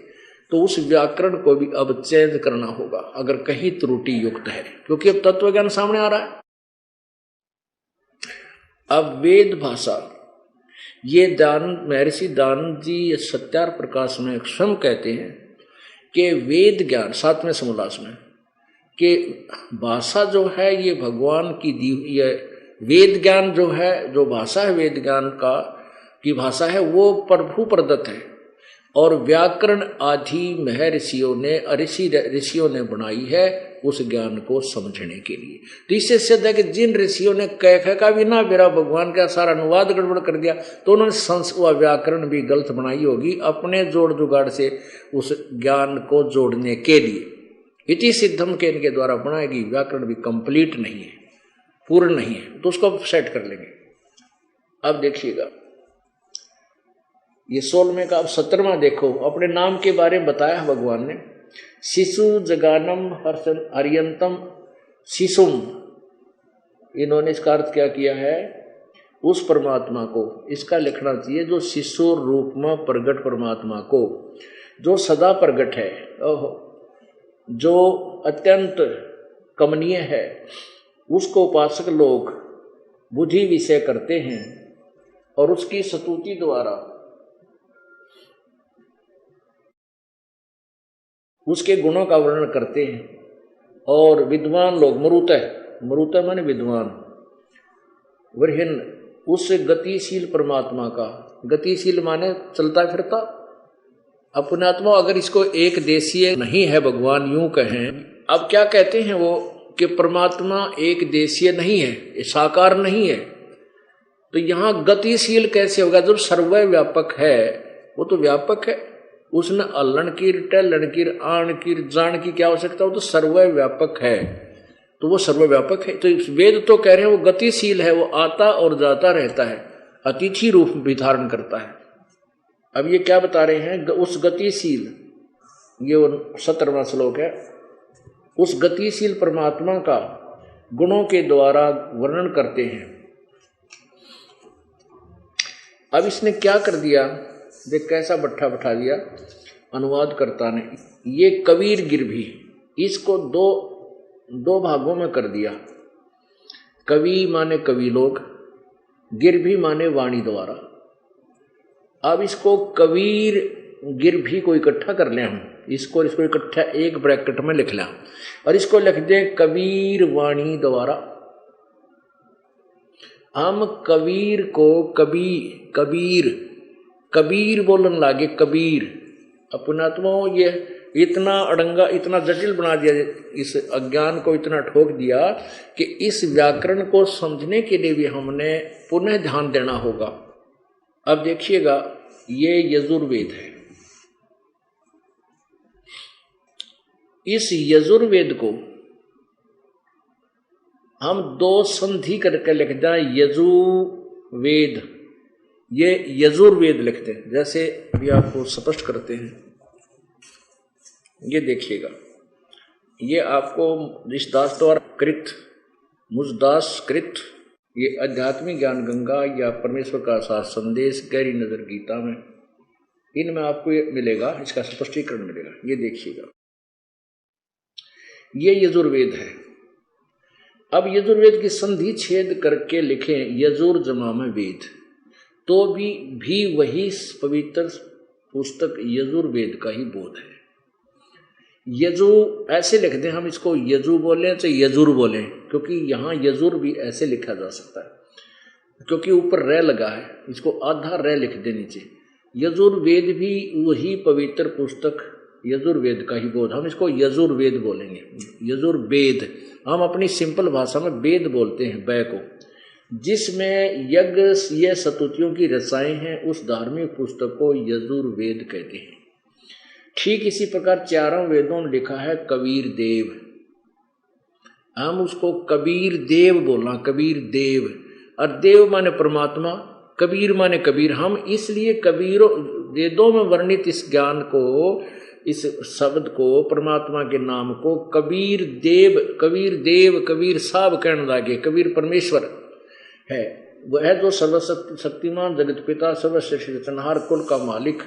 तो उस व्याकरण को भी अब चेंज करना होगा अगर कहीं त्रुटि युक्त है, क्योंकि अब तत्व ज्ञान सामने आ रहा है। अब वेद भाषा, ये महर्षि दानंद जी सत्यार प्रकाश में स्वयं कहते हैं कि वेद ज्ञान 7वें समोल्लास में कि भाषा जो है ये भगवान की दी, ये वेद ज्ञान जो है, जो भाषा है वेद ज्ञान का की भाषा है वो प्रभु प्रदत्त है, और व्याकरण आदि महर्षियों ने ऋषियों ने बनाई है उस ज्ञान को समझने के लिए। तो इससे सिद्ध है कि जिन ऋषियों ने कह का भी ना मेरा भगवान का सारा अनुवाद गड़बड़ कर दिया, तो उन्होंने व्याकरण भी गलत बनाई होगी अपने जोड़ जुगाड़ से उस ज्ञान को जोड़ने के लिए। इति सिद्धम के इनके द्वारा बनाएगी व्याकरण भी कंप्लीट नहीं है, पूर्ण नहीं है, तो उसको सेट कर लेंगे। अब देखिएगा ये 16वें का अब 17वां देखो, अपने नाम के बारे में बताया भगवान ने। शिशु जगानम हरियंतम शिशुम, इन्होंने इसका अर्थ क्या किया है, उस परमात्मा को इसका लिखना चाहिए जो शिशु रूप में प्रगट परमात्मा को, जो सदा प्रगट है, जो अत्यंत कमनीय है, उसको उपासक लोग बुद्धि विषय करते हैं और उसकी स्तुति द्वारा उसके गुणों का वर्णन करते हैं। और विद्वान लोग मरुतः माने विद्वान, वरहिन उस गतिशील परमात्मा का, गतिशील माने चलता फिरता अपने आत्मा, अगर इसको एक देशीय नहीं है भगवान यूं कहें। अब क्या कहते हैं वो कि परमात्मा एक देशीय नहीं है, साकार नहीं है, तो यहां गतिशील कैसे होगा जब सर्वव्यापक है, वो तो व्यापक है, उसने अल्लन कीर टलन कीर आण कीर जान की क्या आवश्यकता, वो तो सर्वव्यापक है, तो वो सर्वव्यापक है। तो वेद तो कह रहे हैं वो गतिशील है, वो आता और जाता रहता है, अतिथि रूप भी धारण करता है। अब ये क्या बता रहे हैं, उस गतिशील ये 17वां श्लोक है। उस गतिशील परमात्मा का गुणों के द्वारा वर्णन करते हैं। अब इसने क्या कर दिया, देख कैसा बट्ठा बैठा दिया अनुवादकर्ता ने। ये कबीर गिरभी, इसको दो भागों में कर दिया। कवि माने कवि लोग, गिरभी माने वाणी द्वारा। अब इसको कबीर गिरभी को इकट्ठा कर लें हम, इसको इकट्ठा एक ब्रैकेट में लिख लें और इसको लिख दें कबीर वाणी द्वारा। हम कबीर को कबीर बोलन लागे। कबीर अपनात्मा ये इतना अड़ंगा, इतना जटिल बना दिया, इस अज्ञान को इतना ठोक दिया कि इस व्याकरण को समझने के लिए भी हमने पुनः ध्यान देना होगा। अब देखिएगा, ये यजुर्वेद है। इस यजुर्वेद को हम दो संधि करके लिख दें, यजुर्वेद। ये यजुर्वेद लिखते हैं, जैसे अभी आपको स्पष्ट करते हैं। ये देखिएगा, ये आपको ऋषिदास द्वारा कृत, मुझदास कृत, ये आध्यात्मिक ज्ञान गंगा या परमेश्वर का साथ संदेश, गहरी नजर गीता में, इनमें आपको ये मिलेगा, इसका स्पष्टीकरण मिलेगा। ये देखिएगा, ये यजुर्वेद है। अब यजुर्वेद की संधि छेद करके लिखें यजुर जमा में वेद, तो भी वही पवित्र पुस्तक यजुर्वेद का ही बोध है। यजु ऐसे लिख दें हम, इसको यजु बोलें चाहे यजुर बोलें, क्योंकि यहाँ यजुर भी ऐसे लिखा जा सकता है, क्योंकि ऊपर रे लगा है, इसको आधा रे लिख दे नीचे। यजुर्वेद भी वही पवित्र पुस्तक यजुर्वेद का ही बोध, हम इसको यजुर्वेद बोलेंगे। यजुर्वेद हम अपनी सिंपल भाषा में वेद बोलते हैं, बै को, जिसमें यज्ञ ये स्तुतियों की रचनाएं हैं, उस धार्मिक पुस्तक को यजुर्वेद कहते हैं। ठीक इसी प्रकार चारों वेदों में लिखा है कबीर देव, हम उसको कबीर देव बोलना, कबीर देव। और देव माने परमात्मा, कबीर माने कबीर। हम इसलिए कबीरों वेदों में वर्णित इस ज्ञान को, इस शब्द को, परमात्मा के नाम को कबीर देव, कबीर साहब कहने लगे। कबीर परमेश्वर है, वह जो सर्वशक्तिमान जगत पिता, सर्वश्रेष्ठ रचनहार, कुल का मालिक,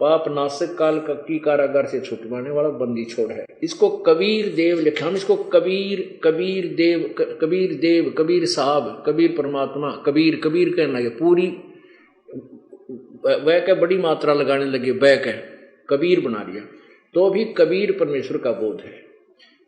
पाप नाशक, काल की कारागार से छुटवाने वाला, बंदी छोड़ है। इसको कबीर देव लिखा, हम इसको कबीर देव, कबीर साहब, कबीर परमात्मा, कबीर कहने लगे। पूरी वह के बड़ी मात्रा लगाने लगे, वह के कबीर बना लिया, तो भी कबीर परमेश्वर का बोध है।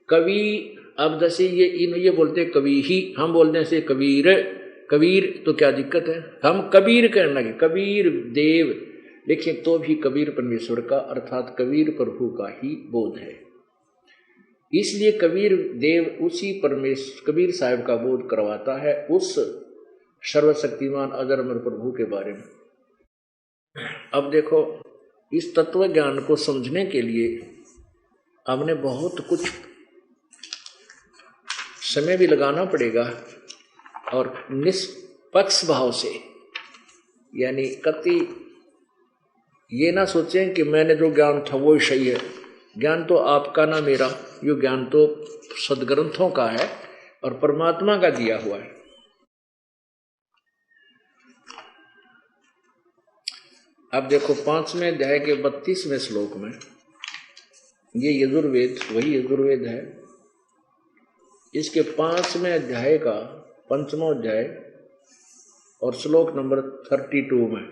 कवि, अब जैसे ये बोलते हैं कवि ही, हम बोलते हैं से कबीर, तो क्या दिक्कत है? हम कबीर कहने लगे, कबीर देव लिखे, तो भी कबीर परमेश्वर का अर्थात कबीर प्रभु का ही बोध है। इसलिए कबीर देव उसी कबीर साहब का बोध करवाता है, उस सर्वशक्तिमान अजर प्रभु के बारे में। अब देखो, इस तत्व ज्ञान को समझने के लिए हमने बहुत कुछ समय भी लगाना पड़ेगा, और निष्पक्ष भाव से, यानी कति ये ना सोचें कि मैंने जो ज्ञान था वो सही है। ज्ञान तो आपका ना मेरा, ये ज्ञान तो सदग्रंथों का है और परमात्मा का दिया हुआ है। अब देखो 5वें अध्याय के 32वें श्लोक में, ये यजुर्वेद वही यजुर्वेद है। इसके 5वें अध्याय का 5वां अध्याय और श्लोक नंबर 32 में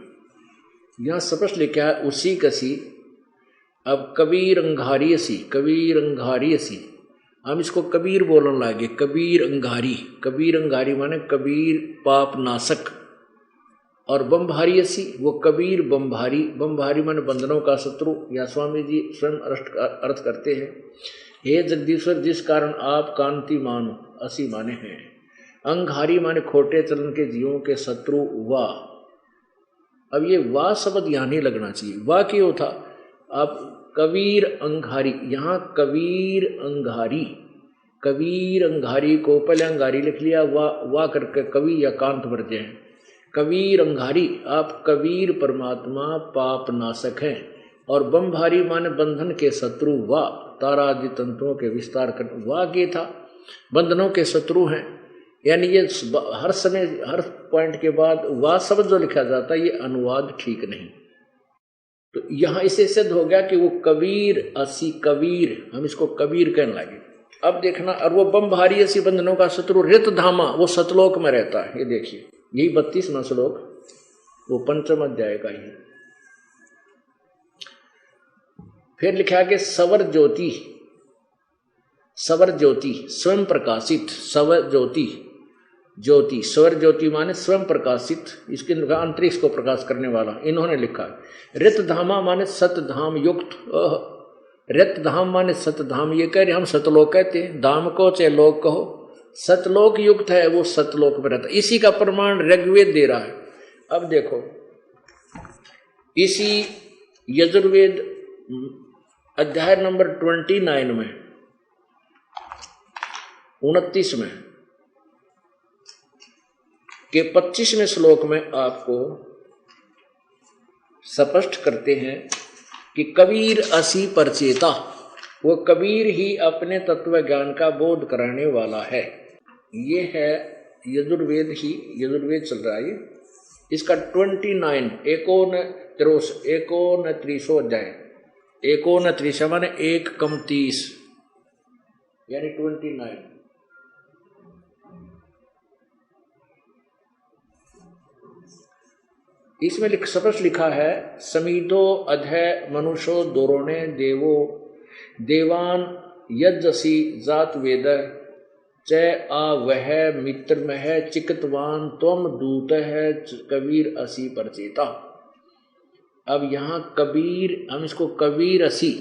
यहाँ स्पष्ट लिखा है, उसी कसी। अब कबीर अंगारी असी, हम इसको कबीर बोलने लगे। कबीर अंगारी माने कबीर पाप नाशक, और बमभारी असी, वो कबीर बमभारी माने बंधनों का शत्रु, या स्वामी जी स्वयं अर्थ करते हैं, हे जगदीश्वर जिस कारण आप कांति मानो, असी माने हैं। अंगारी माने खोटे चलन के जीवों के शत्रु, वाह। अब ये वाह शब्द यहाँ नहीं लगना चाहिए, वाह क्यों था? अब कबीर अंगारी, यहाँ कबीर अंगारी को पहले अंगारी लिख लिया, वाह करके कवि या कांत वर्ज्य हैं। कबीर अंगारी, आप कबीर परमात्मा पाप नाशक हैं, और बम भारी माने बंधन के शत्रु, वा तारा आदि तंतुओं के विस्तार कर, वाह के था बंधनों के शत्रु हैं। यानी ये हर समय हर पॉइंट के बाद वाह शब्द जो लिखा जाता है ये अनुवाद ठीक नहीं। तो यहां इसे सिद्ध हो गया कि वो कबीर असी कबीर, हम इसको कबीर कहने लगे। अब देखना, और वो बम भारी असी बंधनों का शत्रु रित धामा, वो सतलोक में रहता है। ये देखिए यही 32वां श्लोक, वो पंचम अध्याय का ही। फिर लिखा कि सवर ज्योति, सवर ज्योति स्वयं प्रकाशित, सवर ज्योति ज्योति, स्वर ज्योति माने स्वयं प्रकाशित, इसके अंतरिक्ष को प्रकाश करने वाला, इन्होंने लिखा है। रित धामा माने सतधाम युक्त, रित धाम माने सतधाम, ये कह रहे हम सतलोक कहते हैं, धाम को चाहे लोक कहो, सतलोक युक्त है, वो सतलोक में रहता है। इसी का प्रमाण ऋग्वेद दे रहा है। अब देखो इसी यजुर्वेद अध्याय नंबर 29 में 29 में के 25वें श्लोक में आपको स्पष्ट करते हैं कि कबीर असी परचेता, वो कबीर ही अपने तत्व ज्ञान का बोध कराने वाला है। ये है यजुर्वेद ही, यजुर्वेद चल रहा है इसका 29 29 अध्याय, 29 माने 1 कम 30 यानी 29। इसमें स्पष्ट लिखा है, समीधो अधय मनुष्यो दोरोणे देवो देवान यजसी जात वेद च आ वह मित्र मह चिकतवान त्वम दूत है कबीर असी परचेता। अब यहाँ कबीर, हम इसको कबीर असी,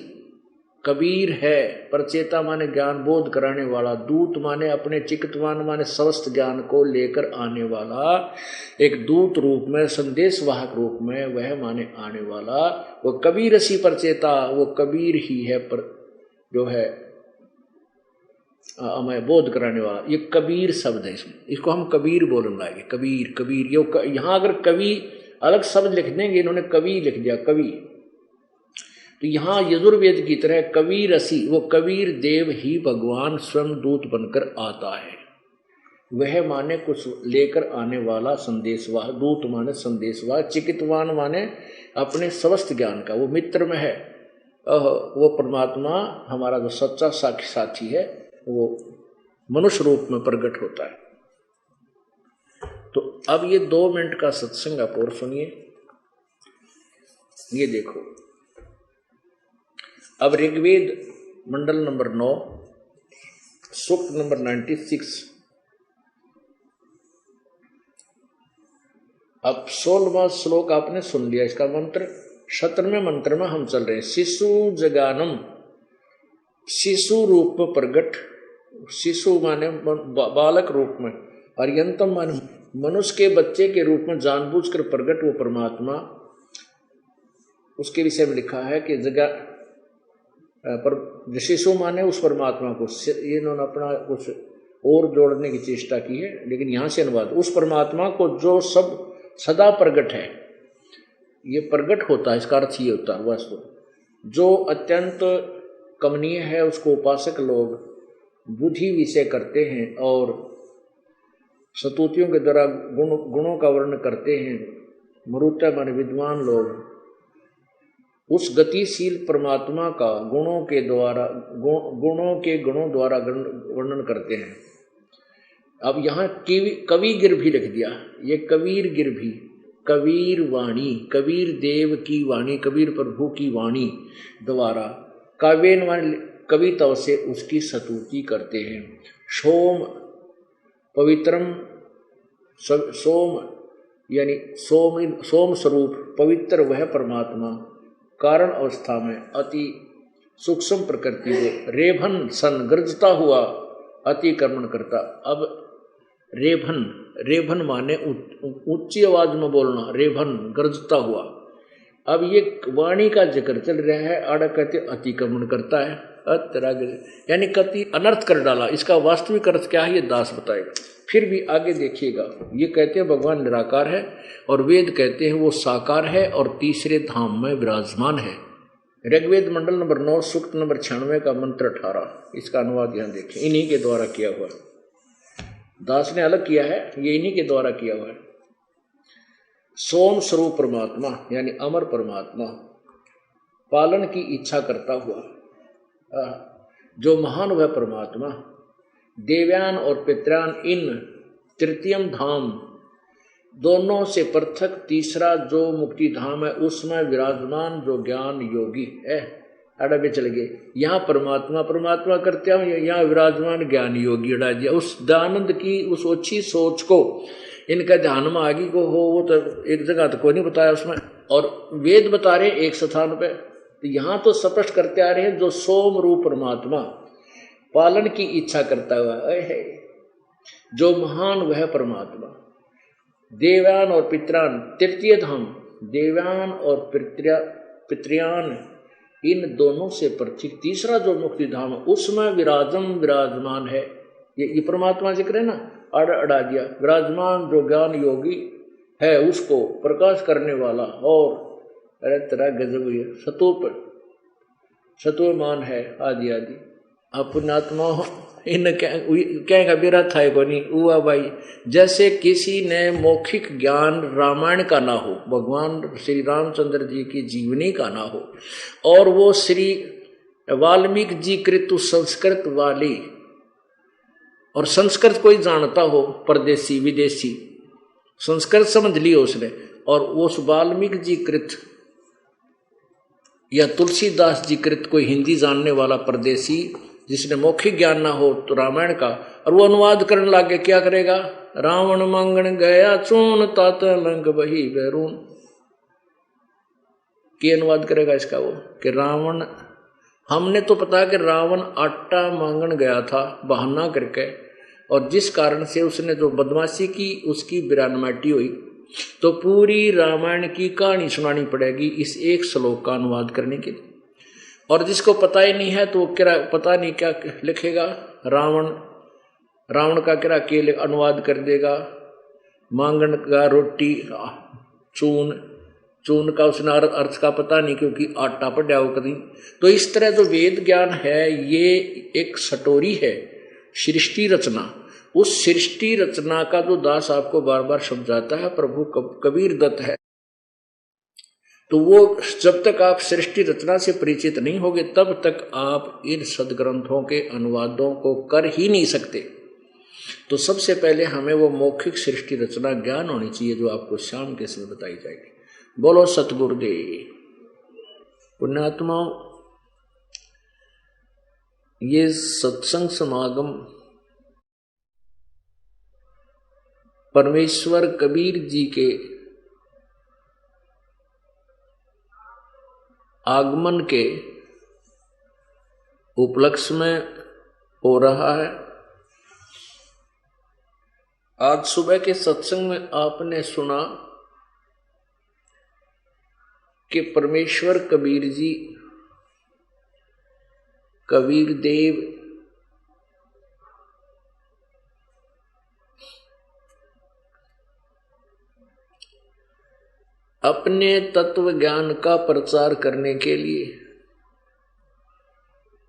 कबीर है, परचेता माने ज्ञान बोध कराने वाला, दूत माने अपने, चिकतवान माने समस्त ज्ञान को लेकर आने वाला, एक दूत रूप में, संदेशवाहक रूप में, वह माने आने वाला, वो कबीर असी परचेता, वो कबीर ही है पर जो है हमें बोध कराने वाला। ये कबीर शब्द है, इसमें इसको हम कबीर बोलने लगे, कबीर कबीर। ये यहाँ अगर कवि अलग शब्द लिख देंगे, इन्होंने कवि लिख दिया, कवि। तो यहाँ यजुर्वेद की तरह कबीर असी, वो कबीर देव ही भगवान स्वयं दूत बनकर आता है। वह माने कुछ लेकर आने वाला, संदेशवाह, दूत माने संदेशवाह, चिकितवान माने अपने समस्त ज्ञान का, वो मित्र में है, वो परमात्मा हमारा जो सच्चा साथी है वो मनुष्य रूप में प्रकट होता है। तो अब ये 2 मिनट का सत्संग आप और सुनिए। ये देखो, अब ऋग्वेद मंडल नंबर 9 सूक्त नंबर 96, अब 16वां श्लोक आपने सुन लिया। इसका मंत्र 17वें मंत्र में हम चल रहे हैं। शिशु जगानम, शिशु रूप में प्रगट, शिशु माने बालक रूप में, और यंतम माने मनुष्य के बच्चे के रूप में जानबूझकर प्रगट वो परमात्मा, उसके विषय में लिखा है कि जगह पर शिशु माने उस परमात्मा को, ये इन्होंने अपना कुछ और जोड़ने की चेष्टा की है, लेकिन यहाँ से अनुवाद, उस परमात्मा को जो सब सदा प्रगट है, ये प्रगट होता है, इसका अर्थ ये होता है वास्तव, जो अत्यंत कमनीय है, उसको उपासक लोग बुद्धि विषय करते हैं और स्तुतियों के द्वारा गुणों का वर्णन करते हैं। मरुत्य माने विद्वान लोग उस गतिशील परमात्मा का गुणों के गुणों द्वारा वर्णन करते हैं। अब यहाँ कवि गिर भी लिख दिया, ये कबीर गिर भी, कबीर वाणी, कबीर देव की वाणी, कबीर प्रभु की वाणी द्वारा काव्यन वाणी कविताओं से उसकी स्तुति करते हैं। सोम पवित्रम, सोम यानी सोम स्वरूप पवित्र वह परमात्मा कारण अवस्था में अति सूक्ष्म प्रकृति को रेभन सन गर्जता हुआ अतिक्रमण करता। अब रेभन, रेभन माने ऊंची आवाज में बोलना, रेभन गर्जता हुआ। अब ये वाणी का जिक्र चल रहा है, आड़ा कहते अतिक्रमण करता है, यानी कति अनर्थ कर डाला। इसका वास्तविक अर्थ क्या है ये दास बताएगा। फिर भी आगे देखिएगा, ये कहते हैं भगवान निराकार है और वेद कहते हैं वो साकार है और तीसरे धाम में विराजमान है। ऋग्वेद मंडल नंबर 9 सूक्त नंबर 96 का मंत्र 18, इसका अनुवाद यहां देखें, इन्हीं के द्वारा किया हुआ है। दास ने अलग किया है, ये इन्हीं के द्वारा किया हुआ है। सोम स्वरूप परमात्मा यानी अमर परमात्मा, पालन की इच्छा करता हुआ जो महान वह परमात्मा, देवयान और पितरान इन तृतीयम धाम दोनों से पृथक तीसरा जो मुक्ति धाम है उसमें विराजमान जो ज्ञान योगी है। अड़ा भी चल गए, यहाँ परमात्मा परमात्मा करते हैं, यहाँ विराजमान ज्ञान योगी अड़ा दिया। उस दयानंद की उस अच्छी सोच को इनका ध्यान में आगे को हो, वो तो एक जगह तो कोई नहीं बताया उसमें, और वेद बता रहे एक स्थान पे, तो यहाँ तो स्पष्ट करते आ रहे हैं जो सोम रूप परमात्मा पालन की इच्छा करता हुआ है, जो महान वह परमात्मा, देवयान और पितरान तृतीय धाम, देवयान और पितृयान इन दोनों से पृथक तीसरा जो मुक्ति धाम है उसमें विराजमान है। ये परमात्मा जिक्र है ना, अड़ा दिया। विराजमान जो ज्ञान योगी है उसको प्रकाश करने वाला, और अरे तेरा गजब सत्वमान है आदि आदि। पुण्यात्मा इन क्या बेरा था को नहीं हुआ भाई। जैसे किसी ने मौखिक ज्ञान रामायण का ना हो, भगवान श्री रामचंद्र जी की जीवनी का ना हो, और वो श्री वाल्मीकि जी कृत संस्कृत वाली, और संस्कृत कोई जानता हो, परदेसी विदेशी संस्कृत समझ ली उसने, और उस वाल्मीकि जी कृत या तुलसीदास जी कृत कोई हिंदी जानने वाला परदेसी जिसने मौखिक ज्ञान ना हो तो रामायण का, और वो अनुवाद करने लगे, क्या करेगा? रावण मांगण गया चून तात लंक बही बैरून, क्या अनुवाद करेगा इसका वो कि रावण, हमने तो पता कि रावण आटा मांगण गया था बहाना करके, और जिस कारण से उसने जो बदमाशी की उसकी बिरानमाटी हुई, तो पूरी रामायण की कहानी सुनानी पड़ेगी इस एक श्लोक का अनुवाद करने के लिए। और जिसको पता ही नहीं है तो क्या पता नहीं क्या लिखेगा, रावण का क्या के अनुवाद कर देगा, मांगण का रोटी, चून का उसने अर्थ का पता नहीं, क्योंकि आटा पड़ा हो कभी। तो इस तरह जो वेद ज्ञान है ये एक सटोरी है, सृष्टि रचना। उस सृष्टि रचना का जो दास आपको बार बार समझाता है प्रभु कबीर दत्त है, तो वो जब तक आप सृष्टि रचना से परिचित नहीं होगे तब तक आप इन सदग्रंथों के अनुवादों को कर ही नहीं सकते। तो सबसे पहले हमें वो मौखिक सृष्टि रचना ज्ञान होनी चाहिए जो आपको शाम के समय बताई जाएगी। बोलो सतगुरुदेव। पुण्यात्माओं, ये सत्संग समागम परमेश्वर कबीर जी के आगमन के उपलक्ष्य में हो रहा है। आज सुबह के सत्संग में आपने सुना कि परमेश्वर कबीर जी, कबीर देव अपने तत्व ज्ञान का प्रचार करने के लिए,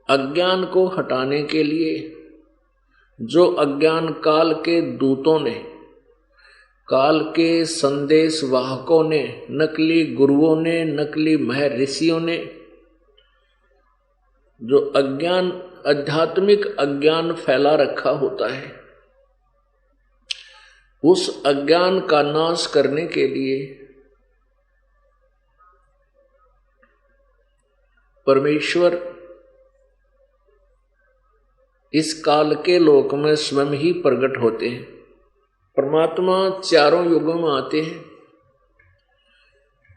अज्ञान को हटाने के लिए, जो अज्ञान काल के दूतों ने, काल के संदेश वाहकों ने, नकली गुरुओं ने, नकली महर्षियों ने, जो अज्ञान, आध्यात्मिक अज्ञान फैला रखा होता है, उस अज्ञान का नाश करने के लिए परमेश्वर इस काल के लोक में स्वयं ही प्रकट होते हैं। परमात्मा चारों युगों में आते हैं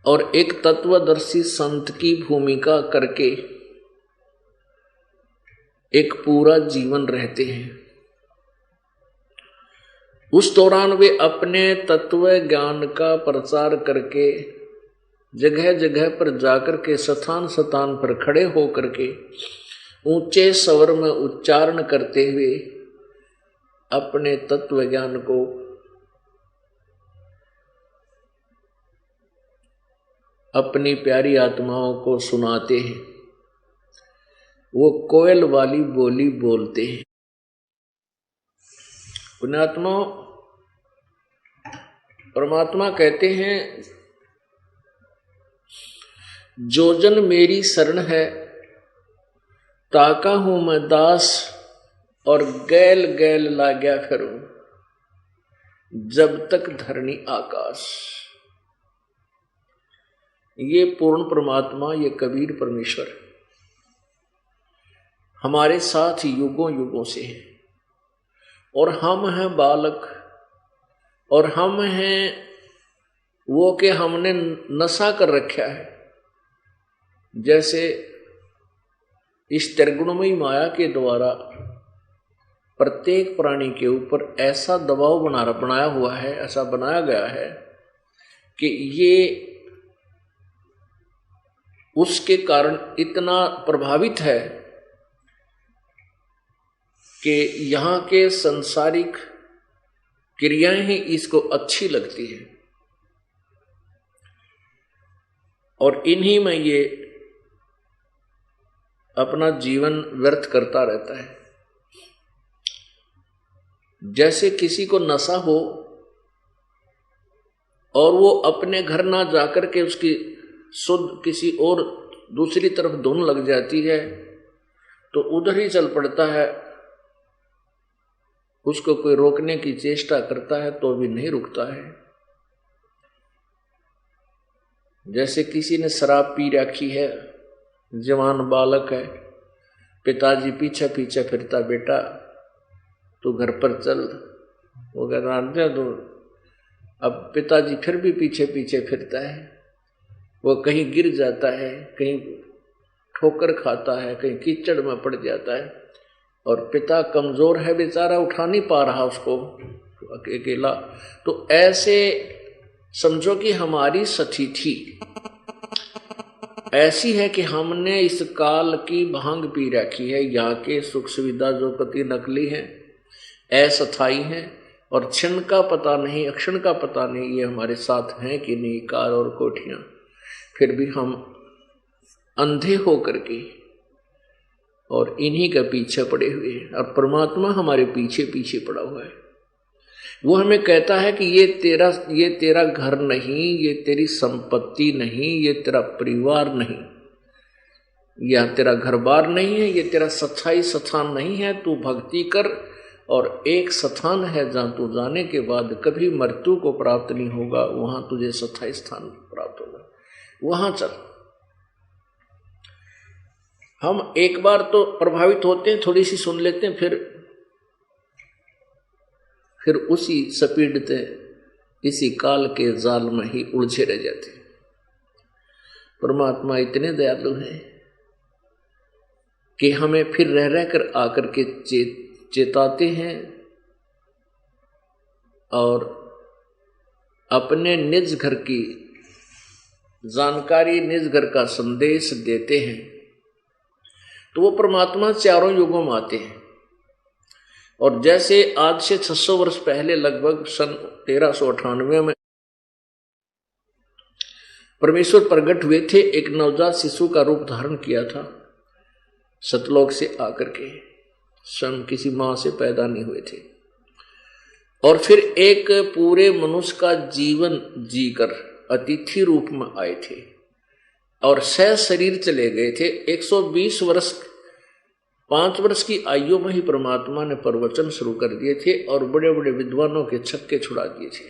और एक तत्वदर्शी संत की भूमिका करके एक पूरा जीवन रहते हैं। उस दौरान वे अपने तत्व ज्ञान का प्रचार करके जगह जगह पर जाकर के स्थान स्थान पर खड़े होकर के ऊंचे स्वर में उच्चारण करते हुए अपने तत्व ज्ञान को अपनी प्यारी आत्माओं को सुनाते हैं, वो कोयल वाली बोली बोलते हैं। पुण्यात्मा, परमात्मा कहते हैं, जो जन मेरी शरण है ताका हूं मैं दास, और गैल गैल लाग्या करूं जब तक धरणी आकाश। ये पूर्ण परमात्मा, ये कबीर परमेश्वर हमारे साथ युगों युगों से है, और हम हैं बालक, और हम हैं वो कि हमने नशा कर रखा है। जैसे इस त्रिगुणमयी माया के द्वारा प्रत्येक प्राणी के ऊपर ऐसा दबाव बनाया हुआ है, ऐसा बनाया गया है कि ये उसके कारण इतना प्रभावित है कि यहाँ के सांसारिक क्रियाएं ही इसको अच्छी लगती है, और इन्हीं में ये अपना जीवन व्यर्थ करता रहता है। जैसे किसी को नशा हो और वो अपने घर ना जाकर के उसकी शुद्ध किसी और दूसरी तरफ धुन लग जाती है तो उधर ही चल पड़ता है, उसको कोई रोकने की चेष्टा करता है तो भी नहीं रुकता है। जैसे किसी ने शराब पी रखी है, जवान बालक है, पिताजी पीछे पीछे फिरता, बेटा तू घर पर चल, वो कहता तो अब पिताजी फिर भी पीछे पीछे फिरता है, वो कहीं गिर जाता है, कहीं ठोकर खाता है, कहीं कीचड़ में पड़ जाता है, और पिता कमजोर है बेचारा, उठा नहीं पा रहा उसको अकेला। तो ऐसे समझो कि हमारी स्थिति ऐसी है कि हमने इस काल की भांग पी रखी है। यहाँ के सुख सुविधा जो कति नकली हैं, अस्थायी हैं, और क्षण का पता नहीं, अक्षण का पता नहीं ये हमारे साथ हैं कि नहीं, कार और कोठियां। फिर भी हम अंधे हो करके और इन्हीं के पीछे पड़े हुए हैं, और परमात्मा हमारे पीछे पीछे पड़ा हुआ है। वो हमें कहता है कि ये तेरा घर नहीं, ये तेरी संपत्ति नहीं, ये तेरा परिवार नहीं, यह तेरा घर बार नहीं है, ये तेरा सच्चाई स्थान नहीं है। तू भक्ति कर, और एक स्थान है जहां तू जाने के बाद कभी मृत्यु को प्राप्त नहीं होगा, वहां तुझे सच्चाई स्थान प्राप्त होगा, वहां चल। हम एक बार तो प्रभावित होते हैं, थोड़ी सी सुन लेते हैं, फिर उसी सपीड़ते इसी काल के जाल में ही उलझे रह जाते। परमात्मा इतने दयालु हैं कि हमें फिर रह रह कर आकर के चेताते हैं, और अपने निज घर की जानकारी, निज घर का संदेश देते हैं। तो वो परमात्मा चारों युगों में आते हैं, और जैसे आज से 600 वर्ष पहले लगभग सन 1398 में परमेश्वर प्रकट हुए थे, एक नवजात शिशु का रूप धारण किया था सतलोक से आकर के, स्वयं किसी मां से पैदा नहीं हुए थे, और फिर एक पूरे मनुष्य का जीवन जीकर अतिथि रूप में आए थे, और सह शरीर चले गए थे। 120 वर्ष 5 वर्ष की आयु में ही परमात्मा ने प्रवचन शुरू कर दिए थे, और बड़े बड़े विद्वानों के छक्के छुड़ा दिए थे।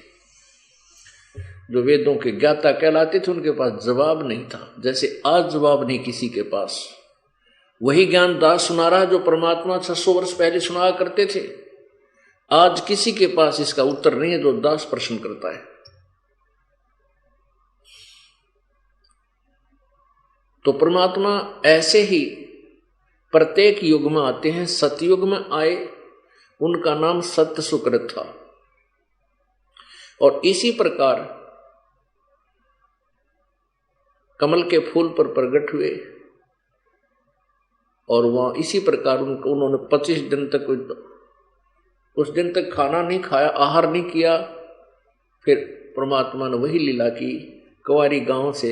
जो वेदों के ज्ञाता कहलाते थे उनके पास जवाब नहीं था, जैसे आज जवाब नहीं किसी के पास। वही ज्ञान दास सुना रहा जो परमात्मा 600 वर्ष पहले सुनाया करते थे, आज किसी के पास इसका उत्तर नहीं है जो दास प्रश्न करता है। तो परमात्मा ऐसे ही प्रत्येक युग में आते हैं। सतयुग में आए, उनका नाम सत्य सुकृत था, और इसी प्रकार कमल के फूल पर प्रकट हुए, और वहां इसी प्रकार उन्होंने 25 दिन तक, उस दिन तक खाना नहीं खाया, आहार नहीं किया। फिर परमात्मा ने वही लीला की, कुंवारी गांव से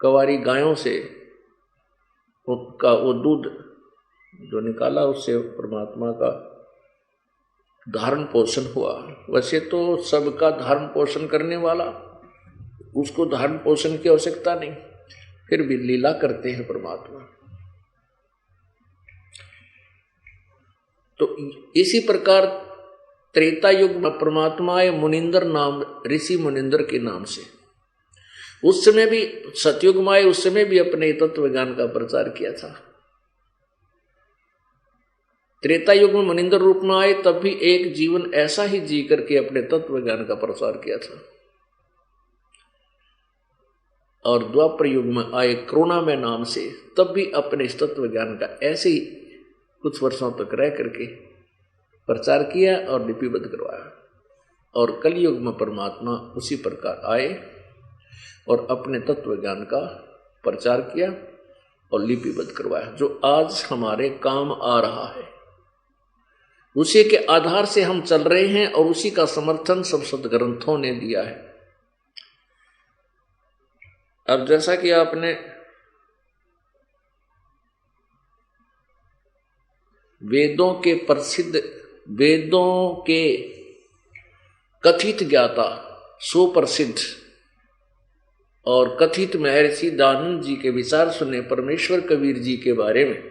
कवारी गायों से उसका वो दूध जो निकाला, उससे परमात्मा का धारण पोषण हुआ। वैसे तो सबका धारण पोषण करने वाला, उसको धारण पोषण की आवश्यकता नहीं, फिर भी लीला करते हैं परमात्मा। तो इसी प्रकार त्रेता युग में परमात्मा आए मुनिंदर नाम, ऋषि मुनिंदर के नाम से। उस समय भी सतयुग में आए, उस समय भी अपने तत्व ज्ञान का प्रचार किया था। त्रेता युग में मुनिंदर रूप में आए, तब भी एक जीवन ऐसा ही जी करके अपने तत्व ज्ञान का प्रसार किया था। और द्वापर युग में आए करुणा में नाम से, तब भी अपने इस तत्व ज्ञान का ऐसे ही कुछ वर्षों तक रह करके प्रचार किया और लिपिबद्ध करवाया। और कलयुग में परमात्मा उसी प्रकार आए और अपने तत्व ज्ञान का प्रचार किया और लिपिबद्ध करवाया। जो आज हमारे काम आ रहा है, उसी के आधार से हम चल रहे हैं और उसी का समर्थन सब सदग्रंथों ने दिया है। अब जैसा कि आपने वेदों के प्रसिद्ध, वेदों के कथित ज्ञाता, सुप्रसिद्ध और कथित महर्षि दयानंद जी के विचार सुने परमेश्वर कबीर जी के बारे में,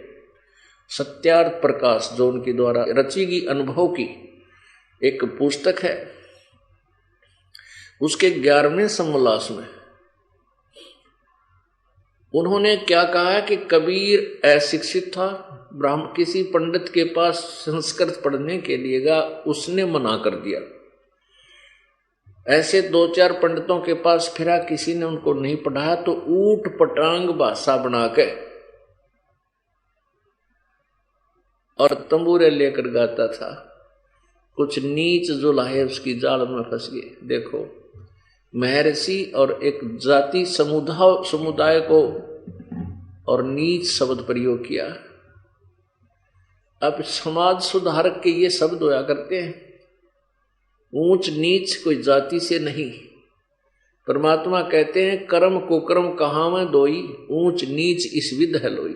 सत्यार्थ प्रकाश जो उनके द्वारा रची गई अनुभव की एक पुस्तक है, उसके 11वें समोल्लास में उन्होंने क्या कहा है कि कबीर अशिक्षित था, ब्राह्मण किसी पंडित के पास संस्कृत पढ़ने के लिए गया, उसने मना कर दिया। ऐसे 2-4 पंडितों के पास फिरा, किसी ने उनको नहीं पढ़ाया, तो ऊट पटांग भाषा बना के और तंबूरे लेकर गाता था। कुछ नीच जुलाहे उसकी जाल में फंस गए। देखो, महर्षि और एक जाति समुदाय को और नीच शब्द प्रयोग किया। अब समाज सुधारक के ये शब्द होया करते हैं, ऊंच नीच कोई जाति से नहीं। परमात्मा कहते हैं कर्म को कर्म कहाँ में दोई, ऊंच नीच इस विध है लोई।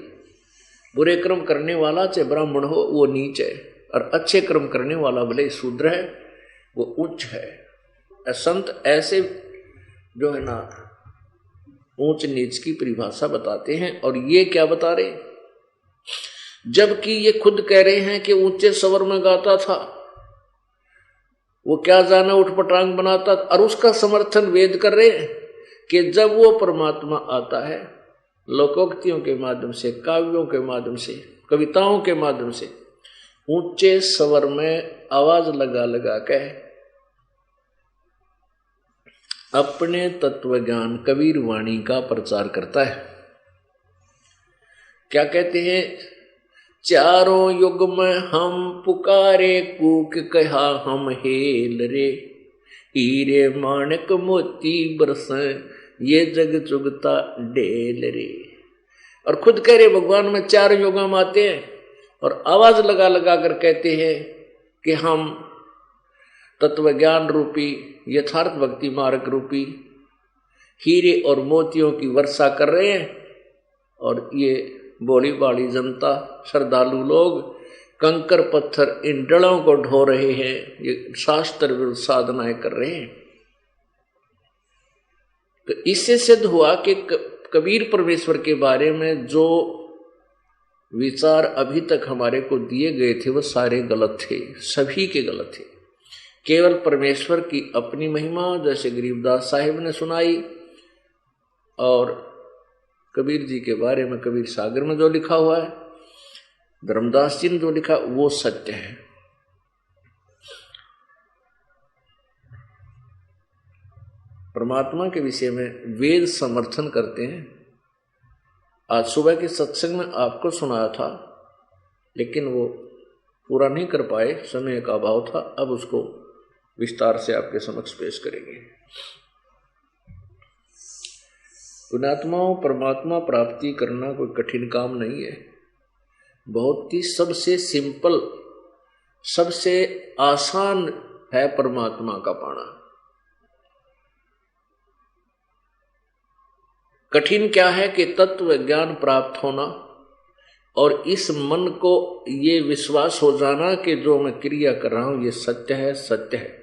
बुरे कर्म करने वाला चाहे ब्राह्मण हो वो नीच है, और अच्छे कर्म करने वाला भले शूद्र है वो उच्च है। संत ऐसे जो है ना ऊंच नीच की परिभाषा बताते हैं। और ये क्या बता रहे, जबकि ये खुद कह रहे हैं कि ऊंचे स्वर में गाता था, वो क्या जाना उठपटांग बनाता, और उसका समर्थन वेद कर रहे हैं कि जब वो परमात्मा आता है लोकोक्तियों के माध्यम से, काव्यों के माध्यम से, कविताओं के माध्यम से ऊंचे स्वर में आवाज लगा लगा के अपने तत्व ज्ञान कबीर वाणी का प्रचार करता है। क्या कहते हैं, चारों युग में हम पुकारे कूक कहा हम हेल रे, हीरे माणक मोती बरसे ये जग चुगता डेल रे। और खुद कह रहे भगवान में 4 युगों में आते हैं और आवाज लगा लगा कर कहते हैं कि हम तत्व ज्ञान रूपी यथार्थ भक्ति मार्ग रूपी हीरे और मोतियों की वर्षा कर रहे हैं। और ये बोली बाली जनता, श्रद्धालु लोग कंकर पत्थर इन डलों को ढो रहे हैं, ये शास्त्र विरुद्ध साधनाएं कर रहे हैं। तो इससे सिद्ध हुआ कि कबीर परमेश्वर के बारे में जो विचार अभी तक हमारे को दिए गए थे वो सारे गलत थे, सभी के गलत थे। केवल परमेश्वर की अपनी महिमा जैसे गरीबदास साहिब ने सुनाई, और कबीर जी के बारे में कबीर सागर में जो लिखा हुआ है, धर्मदास जी ने जो लिखा वो सत्य है। परमात्मा के विषय में वेद समर्थन करते हैं। आज सुबह के सत्संग में आपको सुनाया था, लेकिन वो पूरा नहीं कर पाए, समय का अभाव था। अब उसको विस्तार से आपके समक्ष पेश करेंगे। पुण्यात्माओं, परमात्मा प्राप्ति करना कोई कठिन काम नहीं है। बहुत ही सबसे सिंपल, सबसे आसान है परमात्मा का पाना। कठिन क्या है कि तत्व ज्ञान प्राप्त होना और इस मन को ये विश्वास हो जाना कि जो मैं क्रिया कर रहा हूं ये सत्य है, सत्य है।